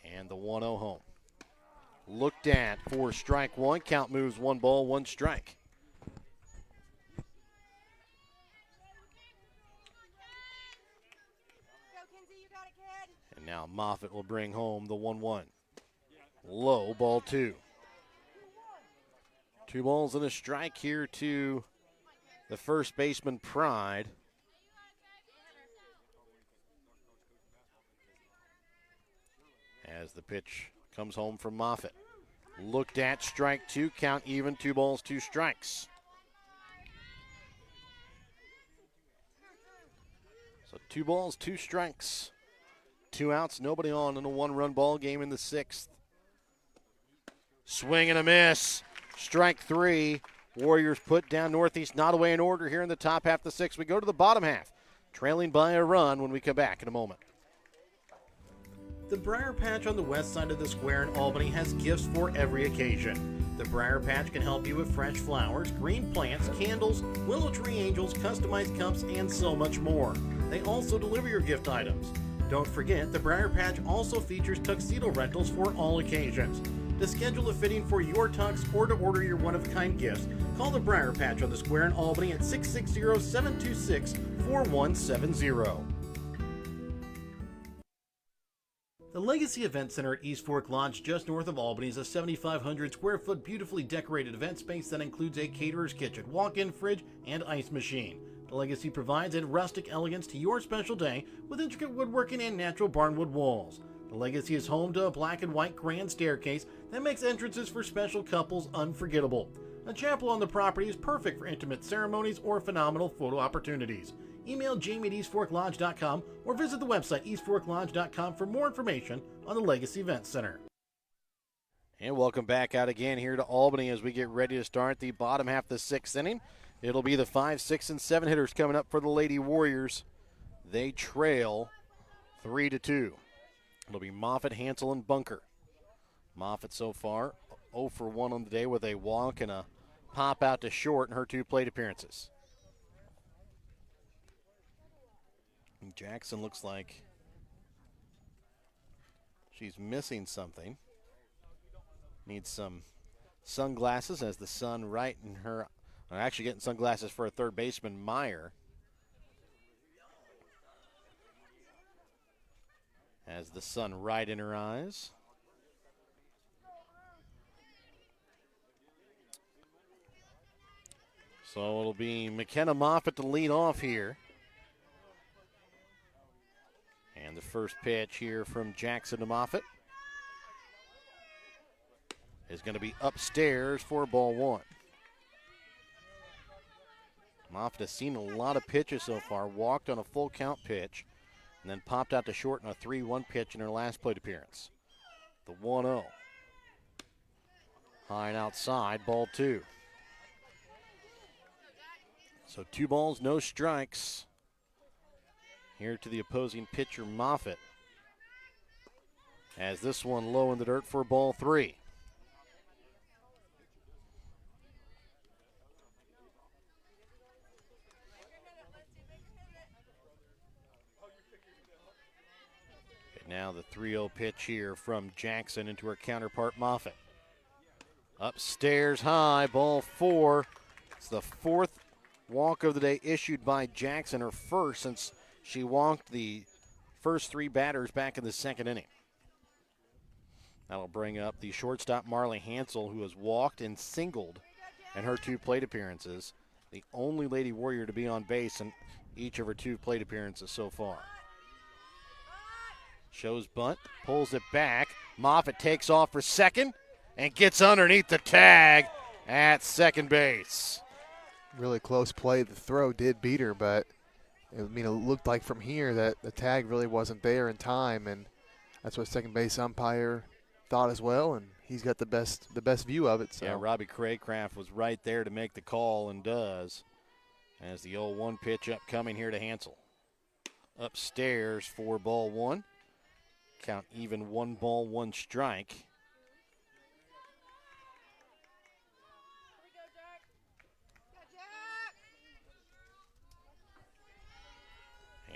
Speaker 1: And the 1-0 home. Looked at for strike one. Count moves 1 ball, 1 strike. And now Moffitt will bring home the 1-1. Low, ball 2. 2 balls and a strike here to the first baseman Pride. As the pitch comes home from Moffitt. Looked at, strike 2, count even, 2 balls, 2 strikes. So 2 balls, 2 strikes. 2 outs, nobody on in a 1-run ball game in the 6th. Swing and a miss. Strike 3. Warriors put down Northeast Nodaway in order here in the top half of the 6th. We go to the bottom half, trailing by a run when we come back in a moment.
Speaker 3: The Briar Patch on the west side of the square in Albany has gifts for every occasion. The Briar Patch can help you with fresh flowers, green plants, candles, willow tree angels, customized cups, and so much more. They also deliver your gift items. Don't forget, the Briar Patch also features tuxedo rentals for all occasions. To schedule a fitting for your tux or to order your one-of-a-kind gifts, call the Briar Patch on the square in Albany at 660-726-4170. The Legacy Event Center at East Fork Lodge, just north of Albany, is a 7,500 square foot beautifully decorated event space that includes a caterer's kitchen, walk-in fridge, and ice machine. The Legacy provides a rustic elegance to your special day with intricate woodworking and natural barnwood walls. The Legacy is home to a black and white grand staircase that makes entrances for special couples unforgettable. A chapel on the property is perfect for intimate ceremonies or phenomenal photo opportunities. Email Jamie at eastforklodge.com or visit the website eastforklodge.com for more information on the Legacy Event Center.
Speaker 1: And welcome back out again here to Albany as we get ready to start the bottom half of the 6th inning. It'll be the 5, 6, and 7 hitters coming up for the Lady Warriors. They trail 3-2. It'll be Moffitt, Hansel, and Bunker. Moffitt so far 0 for 1 on the day with a walk and a pop out to short in her 2 plate appearances. Jackson looks like she's missing something. Needs some sunglasses as the sun right in her. Actually getting sunglasses for a third baseman, Meyer. Has the sun right in her eyes. So it'll be McKenna Moffitt to lead off here. And the first pitch here from Jackson to Moffitt is going to be upstairs for ball 1. Moffitt has seen a lot of pitches so far, walked on a full count pitch, and then popped out to short on a 3-1 pitch in her last plate appearance. The 1-0. High and outside, ball 2. So 2 balls, no strikes. Here to the opposing pitcher, Moffitt. As this one low in the dirt for ball 3. And now the 3-0 pitch here from Jackson into her counterpart, Moffitt. Upstairs high, ball 4. It's the 4th walk of the day issued by Jackson, her first since she walked the first 3 batters back in the 2nd inning. That'll bring up the shortstop Marley Hansel, who has walked and singled in her 2 plate appearances. The only Lady Warrior to be on base in each of her 2 plate appearances so far. Shows bunt, pulls it back. Moffitt takes off for second and gets underneath the tag at second base.
Speaker 2: Really close play. The throw did beat her, but it looked like from here that the tag really wasn't there in time, and that's what second base umpire thought as well, and he's got the best view of it. So.
Speaker 1: Yeah, Robbie Craycraft was right there to make the call and does. As the 0-1 pitch upcoming here to Hansel. Upstairs for ball 1. Count even 1 ball, 1 strike.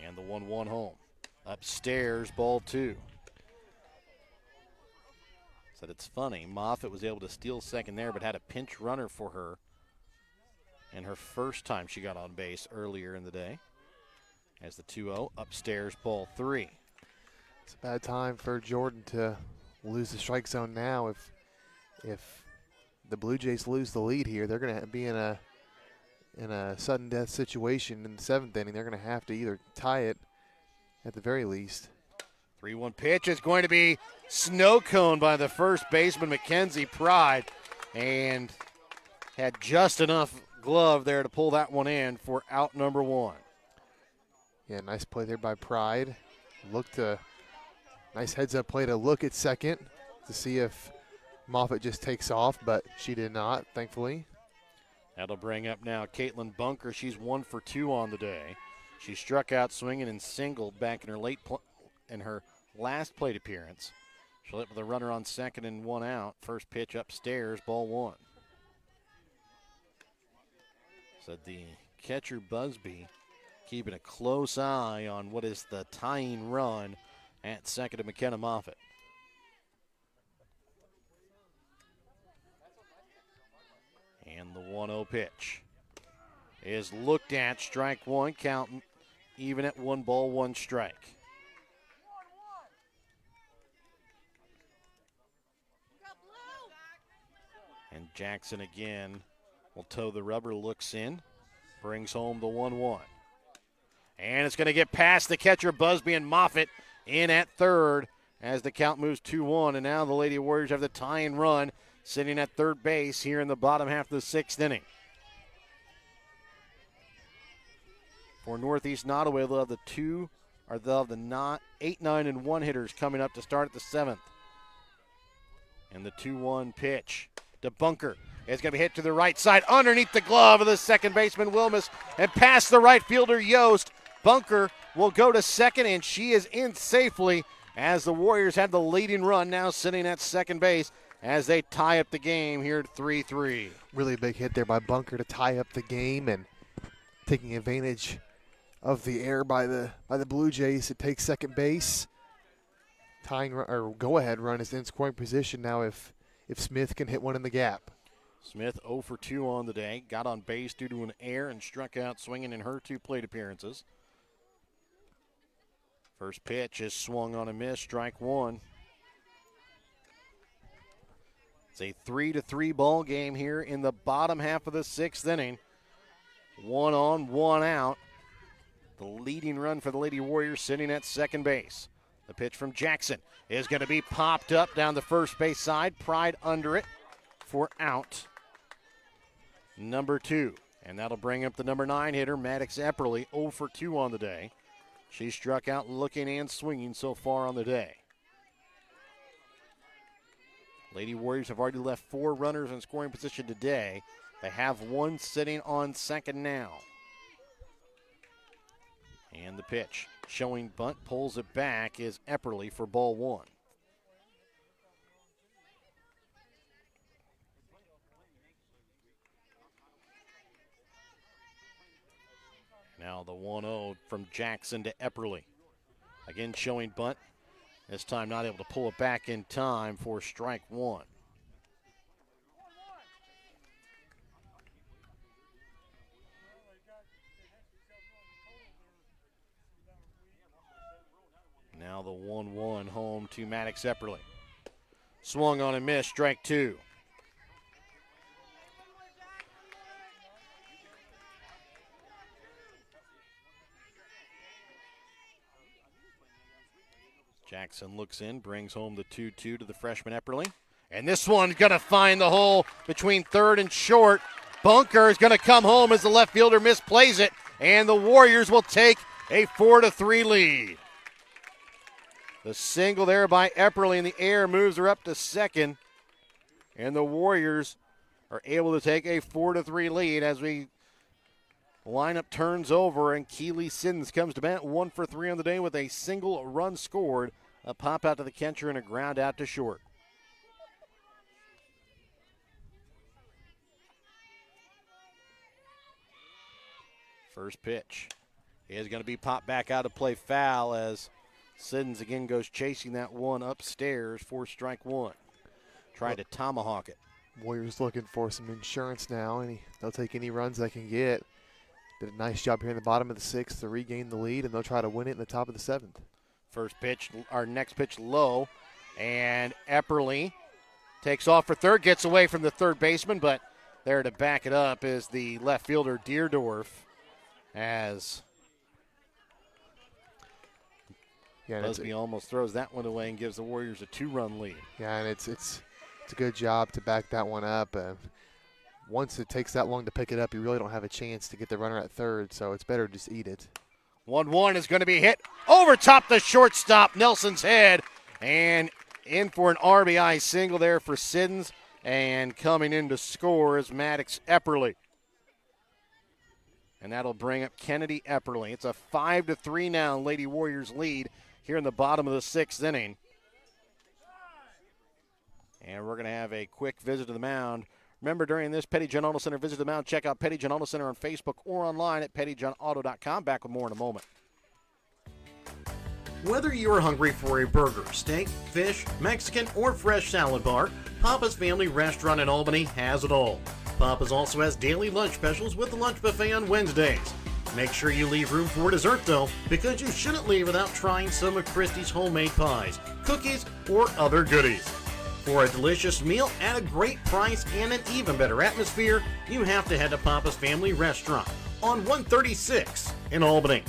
Speaker 1: And the 1-1 home. Upstairs, ball 2. Said it's funny. Moffitt was able to steal second there, but had a pinch runner for her. And her first time she got on base earlier in the day. As the 2-0, upstairs, ball 3.
Speaker 2: It's a bad time for Jordan to lose the strike zone now. If the Blue Jays lose the lead here, they're going to be in a sudden death situation in the 7th inning. They're going to have to either tie it at the very least.
Speaker 1: 3-1 pitch is going to be snow cone by the first baseman, Mackenzie Pride, and had just enough glove there to pull that one in for out number 1.
Speaker 2: Yeah, nice play there by Pride. Nice heads-up play to look at second to see if Moffitt just takes off, but she did not, thankfully.
Speaker 1: That'll bring up now Caitlin Bunker. She's 1 for 2 on the day. She struck out swinging and singled back in her last plate appearance. She'll hit with a runner on second and 1 out. First pitch upstairs, ball 1. Said the catcher Busby keeping a close eye on what is the tying run at second to McKenna Moffitt. And the 1-0 pitch is looked at. Strike 1, count even at 1 ball, 1 strike. And Jackson again will toe the rubber, looks in, brings home the 1-1. And it's going to get past the catcher Busby and Moffitt in at third as the count moves 2-1. And now the Lady Warriors have the tying run sitting at third base here in the bottom half of the 6th inning. For Northeast Nodaway, they'll have the 8, 9, and 1 hitters coming up to start at the 7th. And the 2-1 pitch to Bunker. It's going to be hit to the right side underneath the glove of the second baseman Wilmus and past the right fielder Yost. Bunker will go to second, and she is in safely as the Warriors have the leading run now sitting at second base as they tie up the game here at 3-3.
Speaker 2: Really big hit there by Bunker to tie up the game, and taking advantage of the error by the Blue Jays to take second base. Tying or go-ahead run is in scoring position now if Smith can hit one in the gap.
Speaker 1: Smith 0 for 2 on the day. Got on base due to an error and struck out swinging in her 2 plate appearances. First pitch is swung on a miss, strike 1. It's a 3-3 ball game here in the bottom half of the 6th inning. 1 on, 1 out. The leading run for the Lady Warriors sitting at second base. The pitch from Jackson is going to be popped up down the first base side. Pride under it for out number 2. And that'll bring up the number 9 hitter, Maddox Epperly, 0 for 2 on the day. She struck out looking and swinging so far on the day. Lady Warriors have already left 4 runners in scoring position today. They have 1 sitting on second now. And the pitch, showing bunt, pulls it back, is Epperly for ball 1. Now the 1-0 from Jackson to Epperly. Again showing bunt. This time not able to pull it back in time for strike 1. Now the 1-1 home to Maddox Epperly. Swung on and missed, strike 2. Jackson looks in, brings home the 2-2 to the freshman Epperly. And this one's going to find the hole between third and short. Bunker is going to come home as the left fielder misplays it, and the Warriors will take a 4-3 lead. The single there by Epperly in the air moves her up to second, and the Warriors are able to take a 4-3 lead as the lineup turns over, and Keely Siddons comes to bat 1 for 3 on the day with a single run scored, a pop out to the catcher, and a ground out to short. First pitch is going to be popped back out to play foul as Siddons again goes chasing that one upstairs for strike one. Trying to tomahawk it.
Speaker 2: Warriors looking for some insurance now, and they'll take any runs they can get. Did a nice job here in the bottom of the sixth to regain the lead, and they'll try to win it in the top of the seventh.
Speaker 1: First pitch, our next pitch low, and Epperly takes off for third, gets away from the third baseman, but there to back it up is the left fielder Deerdorf, as Busby almost throws that one away and gives the Warriors a 2-run lead.
Speaker 2: Yeah, and it's a good job to back that one up. Once it takes that long to pick it up, you really don't have a chance to get the runner at third, so it's better to just eat it.
Speaker 1: 1-1 is going to be hit over top the shortstop, Nelson's head, and in for an RBI single there for Siddons, and coming in to score is Maddox Epperly. And that'll bring up Kennedy Epperly. It's a 5-3 now, Lady Warriors lead here in the bottom of the sixth inning. And we're going to have a quick visit to the mound. Remember, during this Petty John Auto Center visit to the mound, check out Petty John Auto Center on Facebook or online at pettyjohnauto.com. Back with more in a moment.
Speaker 3: Whether you're hungry for a burger, steak, fish, Mexican, or fresh salad bar, Papa's Family Restaurant in Albany has it all. Papa's also has daily lunch specials with the lunch buffet on Wednesdays. Make sure you leave room for dessert, though, because you shouldn't leave without trying some of Christy's homemade pies, cookies, or other goodies. For a delicious meal at a great price and an even better atmosphere, you have to head to Papa's Family Restaurant on 136 in Albany.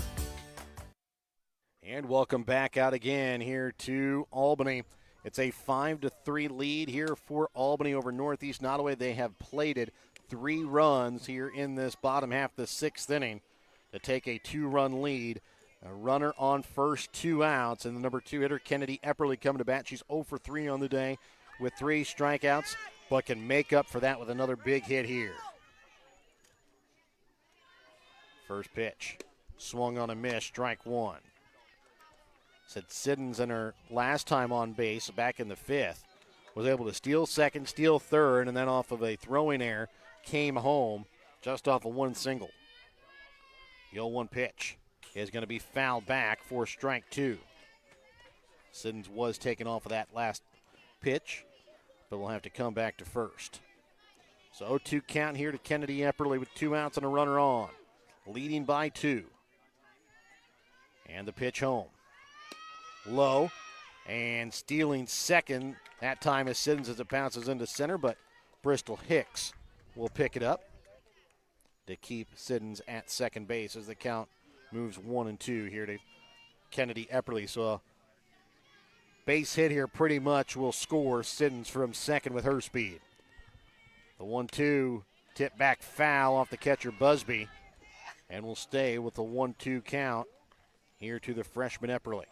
Speaker 1: And welcome back out again here to Albany. It's a 5-3 lead here for Albany over Northeast Nodaway. They have plated 3 runs here in this bottom half of the sixth inning to take a 2-run lead. A runner on first, 2 outs, and the number 2 hitter, Kennedy Epperly, coming to bat. She's 0 for 3 on the day with 3 strikeouts, but can make up for that with another big hit here. First pitch, swung on a miss, strike one. Said Siddons in her last time on base back in the 5th was able to steal second, steal third, and then off of a throwing error came home just off of 1 single. The 0-1 pitch is going to be fouled back for strike 2. Siddons was taken off of that last pitch, but will have to come back to first. So 0-2 count here to Kennedy Epperly with 2 outs and a runner on, leading by 2. And the pitch home. Low, and stealing second that time as Siddons as it bounces into center, but Bristol Hicks will pick it up to keep Siddons at second base as the count moves 1-2 here to Kennedy Epperly. So a base hit here pretty much will score Siddons from second with her speed. The 1-2 tip back foul off the catcher Busby, and will stay with the 1-2 count here to the freshman Epperly.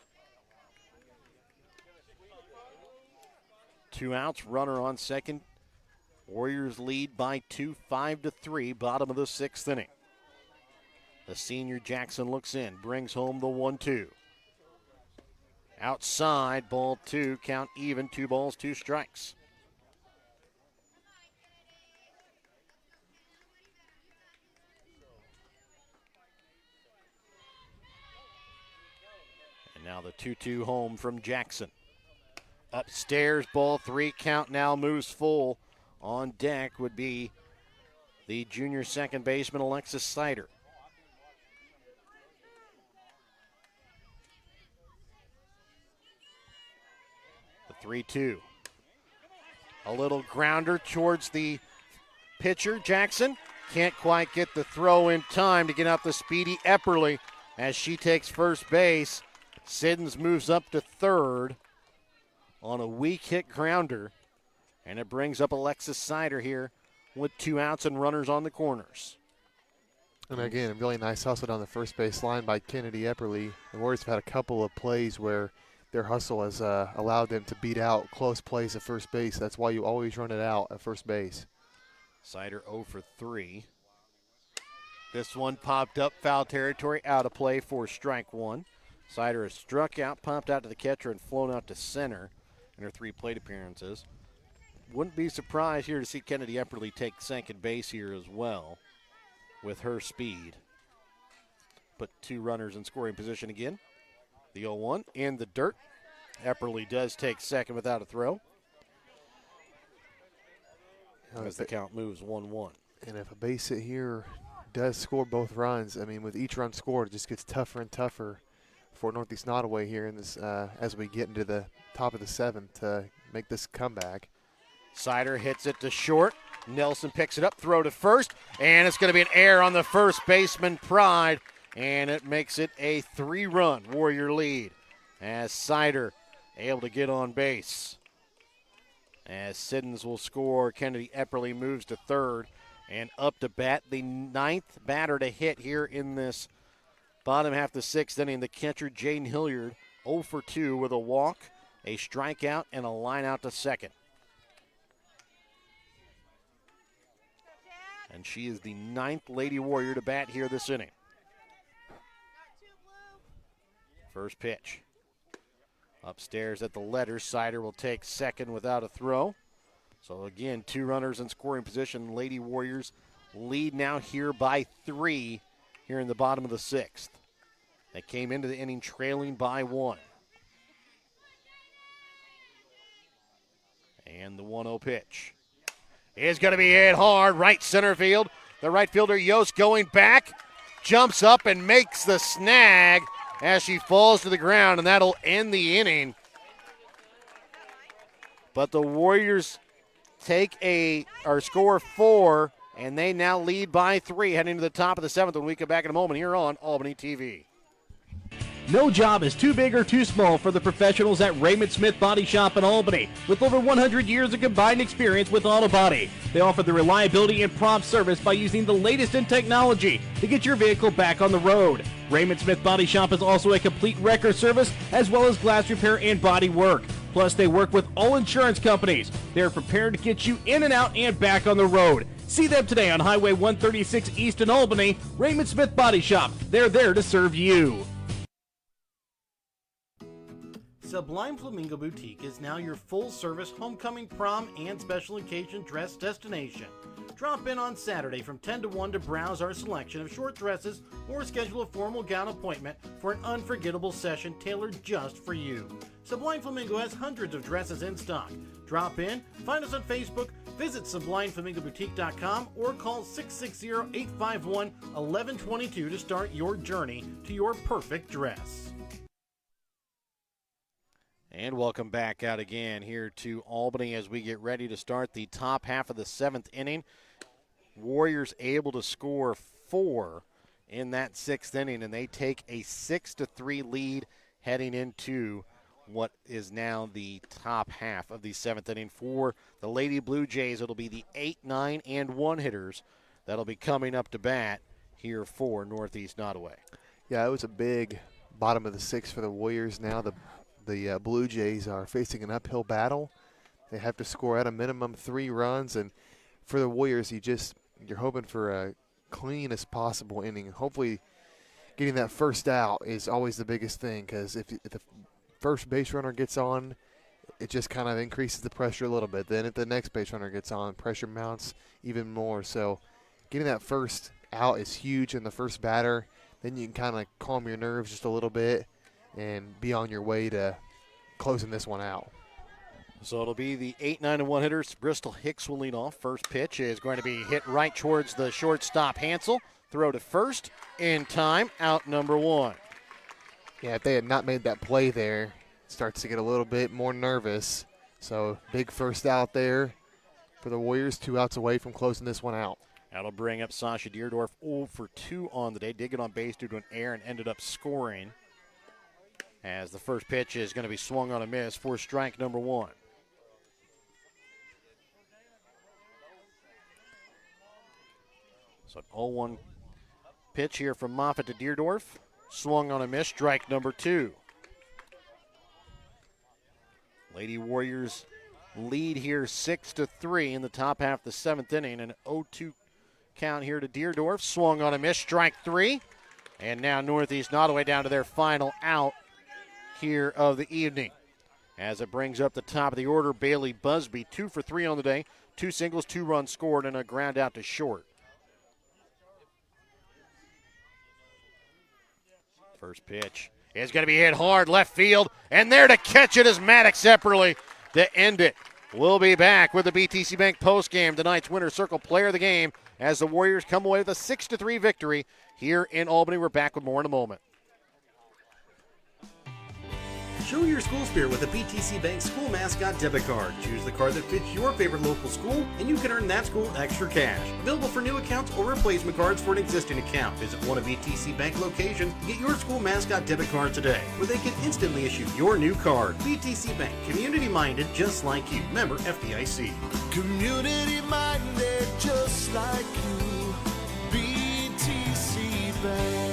Speaker 1: 2 outs, runner on second. Warriors lead by 2, 5-3, bottom of the sixth inning. The senior Jackson looks in, brings home the 1-2. Outside, ball 2, count even, 2 balls, 2 strikes. And now the 2-2 home from Jackson. Upstairs, ball 3, count now moves full. On deck would be the junior second baseman, Alexis Sider. The 3-2. A little grounder towards the pitcher, Jackson. Can't quite get the throw in time to get out the speedy Epperly as she takes first base. Siddons moves up to third on a weak hit grounder, and it brings up Alexis Sider here with 2 outs and runners on the corners.
Speaker 2: And again, a really nice hustle down the first base line by Kennedy Epperly. The Warriors have had a couple of plays where their hustle has allowed them to beat out close plays at first base. That's why you always run it out at first base.
Speaker 1: Sider 0 for 3. This one popped up, foul territory, out of play for strike 1. Sider has struck out, popped out to the catcher, and flown out to center in her 3 plate appearances. Wouldn't be surprised here to see Kennedy Epperly take second base here as well with her speed. Put 2 runners in scoring position again. The 0-1 in the dirt. Epperly does take second without a throw as the count moves 1-1.
Speaker 2: And if a base hit here does score both runs, I mean, with each run scored, it just gets tougher and tougher for Northeast Nodaway here in this as we get into the top of the 7th to make this comeback.
Speaker 1: Sider hits it to short. Nelson picks it up, throw to first, and it's going to be an error on the first baseman, Pride, and it makes it a 3-run Warrior lead as Sider able to get on base. As Siddons will score, Kennedy Epperly moves to third and up to bat, the 9th batter to hit here in this bottom half of the 6th inning. The catcher, Jaden Hilliard, 0 for 2 with a walk, a strikeout, and a line out to second. And she is the 9th Lady Warrior to bat here this inning. First pitch. Upstairs at the letters, Sider will take second without a throw. So again, 2 runners in scoring position. Lady Warriors lead now here by 3 here in the bottom of the 6th. They came into the inning trailing by 1. And the 1-0 pitch is going to be hit hard, right center field. The right fielder, Yost, going back, jumps up and makes the snag as she falls to the ground, and that'll end the inning. But the Warriors score 4, and they now lead by 3, heading to the top of the 7th. When we come back in a moment here on Albany TV.
Speaker 6: No job is too big or too small for the professionals at Raymond Smith Body Shop in Albany. With over 100 years of combined experience with auto body, they offer the reliability and prompt service by using the latest in technology to get your vehicle back on the road. Raymond Smith Body Shop is also a complete wrecker service as well as glass repair and body work. Plus, they work with all insurance companies. They are prepared to get you in and out and back on the road. See them today on Highway 136 East in Albany. Raymond Smith Body Shop. They're there to serve you.
Speaker 3: Sublime Flamingo Boutique is now your full-service homecoming, prom, and special occasion dress destination. Drop in on Saturday from 10 to 1 to browse our selection of short dresses or schedule a formal gown appointment for an unforgettable session tailored just for you. Sublime Flamingo has hundreds of dresses in stock. Drop in, find us on Facebook, visit SublimeFlamingoBoutique.com, or call 660-851-1122 to start your journey to your perfect dress.
Speaker 1: And welcome back out again here to Albany as we get ready to start the top half of the 7th inning. Warriors able to score 4 in that 6th inning, and they take a 6-3 lead heading into what is now the top half of the 7th inning. For the Lady Blue Jays, it'll be the 8, 9, and 1 hitters that'll be coming up to bat here for Northeast Nodaway.
Speaker 2: Yeah, it was a big bottom of the 6th for the Warriors. Now the Blue Jays are facing an uphill battle. They have to score at a minimum 3 runs, and for the Warriors, you're hoping for a clean as possible inning. Hopefully, getting that first out is always the biggest thing, because if the first base runner gets on, it just kind of increases the pressure a little bit. Then if the next base runner gets on, pressure mounts even more. So getting that first out is huge in the first batter. Then you can kind of calm your nerves just a little bit and be on your way to closing this one out.
Speaker 1: So it'll be the 8, 9, and 1 hitters. Bristol Hicks will lead off. First pitch is going to be hit right towards the shortstop, Hansel. Throw to first in time, out number 1.
Speaker 2: Yeah, if they had not made that play there, it starts to get a little bit more nervous. So big first out there for the Warriors, 2 outs away from closing this one out.
Speaker 1: That'll bring up Sasha Deerdorf, 0 for 2 on the day. Did get on base due to an error and ended up scoring. as the first pitch is going to be swung on a miss for strike number 1. So an 0-1 pitch here from Moffitt to Deerdorf. Swung on a miss, strike number 2. Lady Warriors lead here 6-3 in the top half of the 7th inning. An 0-2 count here to Deerdorf. Swung on a miss, strike 3. And now Northeast Nodaway down to their final out here of the evening. As it brings up the top of the order, Bailey Busby, 2 for 3 on the day. 2 singles, 2 runs scored, and a ground out to short. First pitch is going to be hit hard left field, and there to catch it is Maddox Epperly to end it. We'll be back with the BTC Bank postgame, tonight's Winner's Circle player of the game, as the Warriors come away with a 6-3 victory here in Albany. We're back with more in a moment.
Speaker 3: Show your school spirit with a BTC Bank school mascot debit card. Choose the card that fits your favorite local school, and you can earn that school extra cash. Available for new accounts or replacement cards for an existing account. Visit one of BTC Bank locations and get your school mascot debit card today, where they can instantly issue your new card. BTC Bank, community-minded just like you. Member FDIC.
Speaker 4: Community-minded just like you. BTC Bank.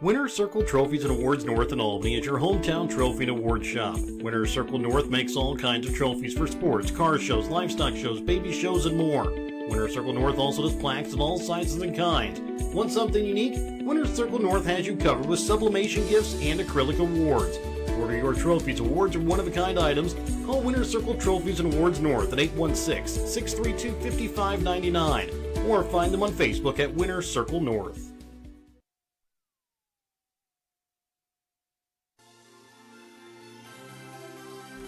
Speaker 3: Winner's Circle Trophies and Awards North in Albany is your hometown trophy and award shop. Winner's Circle North makes all kinds of trophies for sports, car shows, livestock shows, baby shows, and more. Winner's Circle North also does plaques of all sizes and kinds. Want something unique? Winner's Circle North has you covered with sublimation gifts and acrylic awards. To order your trophies, awards, or one-of-a-kind items, call Winner's Circle Trophies and Awards North at 816-632-5599 or find them on Facebook at Winner's Circle North.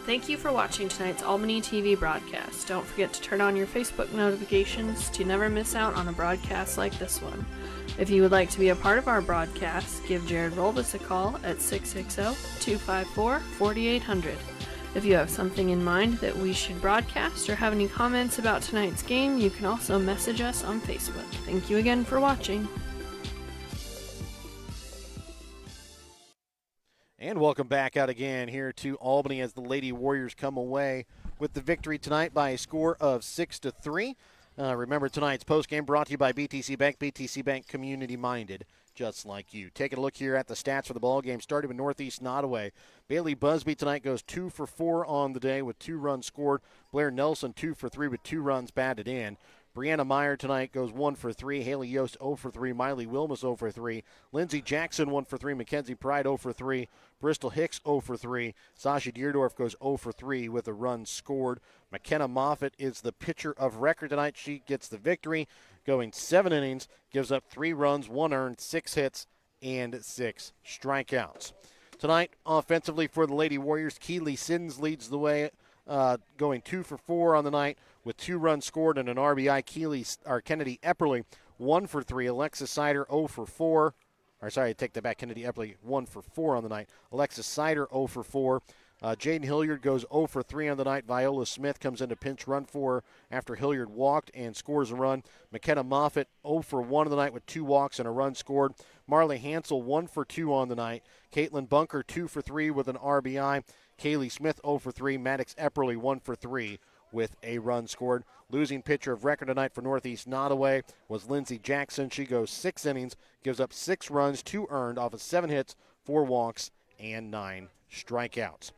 Speaker 10: Thank you for watching tonight's Albany TV broadcast. Don't forget to turn on your Facebook notifications to never miss out on a broadcast like this one. If you would like to be a part of our broadcast, give Jared Rolbus a call at 660-254-4800. If you have something in mind that we should broadcast or have any comments about tonight's game, you can also message us on Facebook. Thank you again for watching.
Speaker 1: And welcome back out again here to Albany as the Lady Warriors come away with the victory tonight by a score of 6-3. Remember, tonight's postgame brought to you by BTC Bank, community-minded, just like you. Taking a look here at the stats for the ball game, starting with Northeast Nodaway. Bailey Busby tonight goes 2 for 4 on the day with 2 runs scored. Blair Nelson 2 for 3 with 2 runs batted in. Brianna Meyer tonight goes 1 for 3. Haley Yost 0 for 3. Miley Wilmus 0 for 3. Lindsey Jackson 1 for 3. Mackenzie Pride 0 for 3. Bristol Hicks 0 for 3. Sasha Deerdorf goes 0 for 3 with a run scored. McKenna Moffitt is the pitcher of record tonight. She gets the victory, going 7 innings, gives up 3 runs, 1 earned, 6 hits, and 6 strikeouts. Tonight, offensively for the Lady Warriors, Keely Siddons leads the way, going 2 for 4 on the night with 2 runs scored and an RBI. Kennedy Epperly 1 for 3. Alexis Sider 0 for 4. I take that back. Kennedy Epperly 1 for 4 on the night. Alexis Sider 0 for 4. Jaden Hilliard goes 0 for 3 on the night. Viola Smith comes into pinch run for her after Hilliard walked and scores a run. McKenna Moffitt 0 for 1 on the night with 2 walks and a run scored. Marley Hansel 1 for 2 on the night. Caitlin Bunker 2 for 3 with an RBI. Kaylee Smith 0 for 3. Maddox Epperly 1 for 3 with a run scored. Losing pitcher of record tonight for Northeast Nodaway was Lindsey Jackson. She goes 6 innings, gives up 6 runs, 2 earned off of 7 hits, 4 walks, and 9 strikeouts.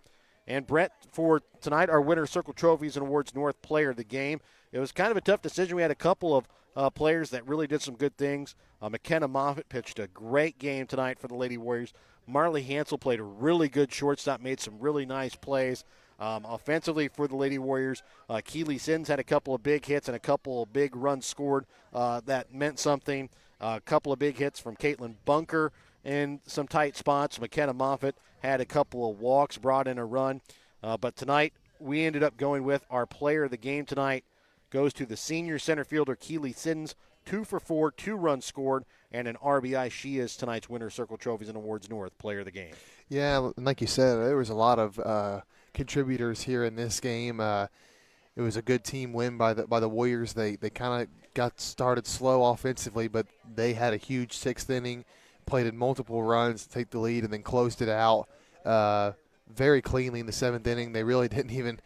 Speaker 1: And Brett, for tonight, our Winner's Circle Trophies and Awards North player of the game. It was kind of a tough decision. We had a couple of players that really did some good things. McKenna Moffitt pitched a great game tonight for the Lady Warriors. Marley Hansel played a really good shortstop, made some really nice plays. Offensively for the Lady Warriors, Keely Siddons had a couple of big hits and a couple of big runs scored that meant something. A couple of big hits from Caitlin Bunker in some tight spots. McKenna Moffitt had a couple of walks, brought in a run. But tonight, we ended up going with our player of the game tonight goes to the senior center fielder, Keely Siddons. 2 for 4, 2 runs scored, and an RBI. She is tonight's Winner's Circle Trophies and Awards North player of the game.
Speaker 2: Yeah, and like you said, there was a lot of contributors here in this game. It was a good team win by the Warriors. They kind of got started slow offensively, but they had a huge 6th inning, played in multiple runs to take the lead, and then closed it out very cleanly in the 7th inning. They really didn't even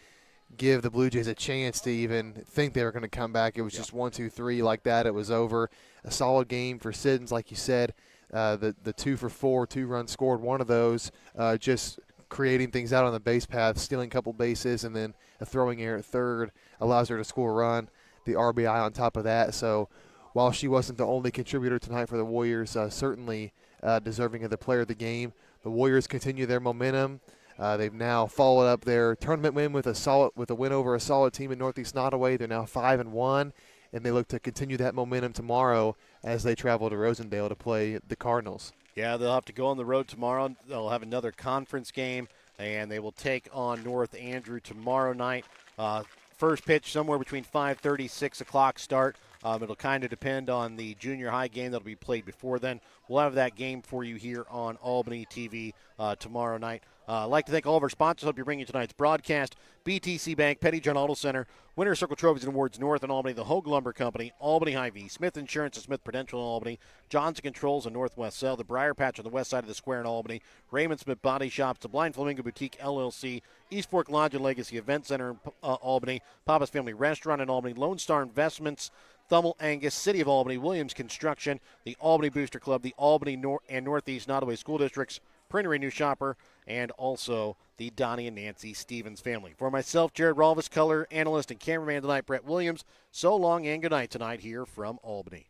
Speaker 2: give the Blue Jays a chance to even think they were going to come back. It was just 1, 2, 3 like that. It was over. A solid game for Siddons, like you said. The 2 for 4, 2 runs scored. One of those just creating things out on the base path, stealing a couple bases, and then a throwing error at third allows her to score a run. The RBI on top of that. So while she wasn't the only contributor tonight for the Warriors, certainly deserving of the player of the game. The Warriors continue their momentum. They've now followed up their tournament win with a win over a solid team in Northeast Nodaway. They're now 5-1, and they look to continue that momentum tomorrow as they travel to Rosendale to play the Cardinals.
Speaker 1: Yeah, they'll have to go on the road tomorrow. They'll have another conference game, and they will take on North Andrew tomorrow night. First pitch somewhere between 5:30, 6 o'clock start. It'll kind of depend on the junior high game that'll be played before then. We'll have that game for you here on Albany TV tomorrow night. I'd like to thank all of our sponsors. Hope you're bringing tonight's broadcast. BTC Bank, Petty John Auto Center, Winter Circle Trophies and Awards North in Albany, the Hogue Lumber Company, Albany Hy-Vee, Smith Insurance and Smith Prudential in Albany, Johnson Controls in Northwest Cell, the Briar Patch on the west side of the square in Albany, Raymond Smith Body Shops, the Blind Flamingo Boutique LLC, East Fork Lodge and Legacy Event Center in Albany, Papa's Family Restaurant in Albany, Lone Star Investments, Thummel Angus, City of Albany, Williams Construction, the Albany Booster Club, the Albany and Northeast Nodaway School Districts, Printery New Shopper, and also the Donnie and Nancy Stevens family. For myself, Jared Rolvis, color analyst and cameraman tonight, Brett Williams, so long and good night tonight here from Albany.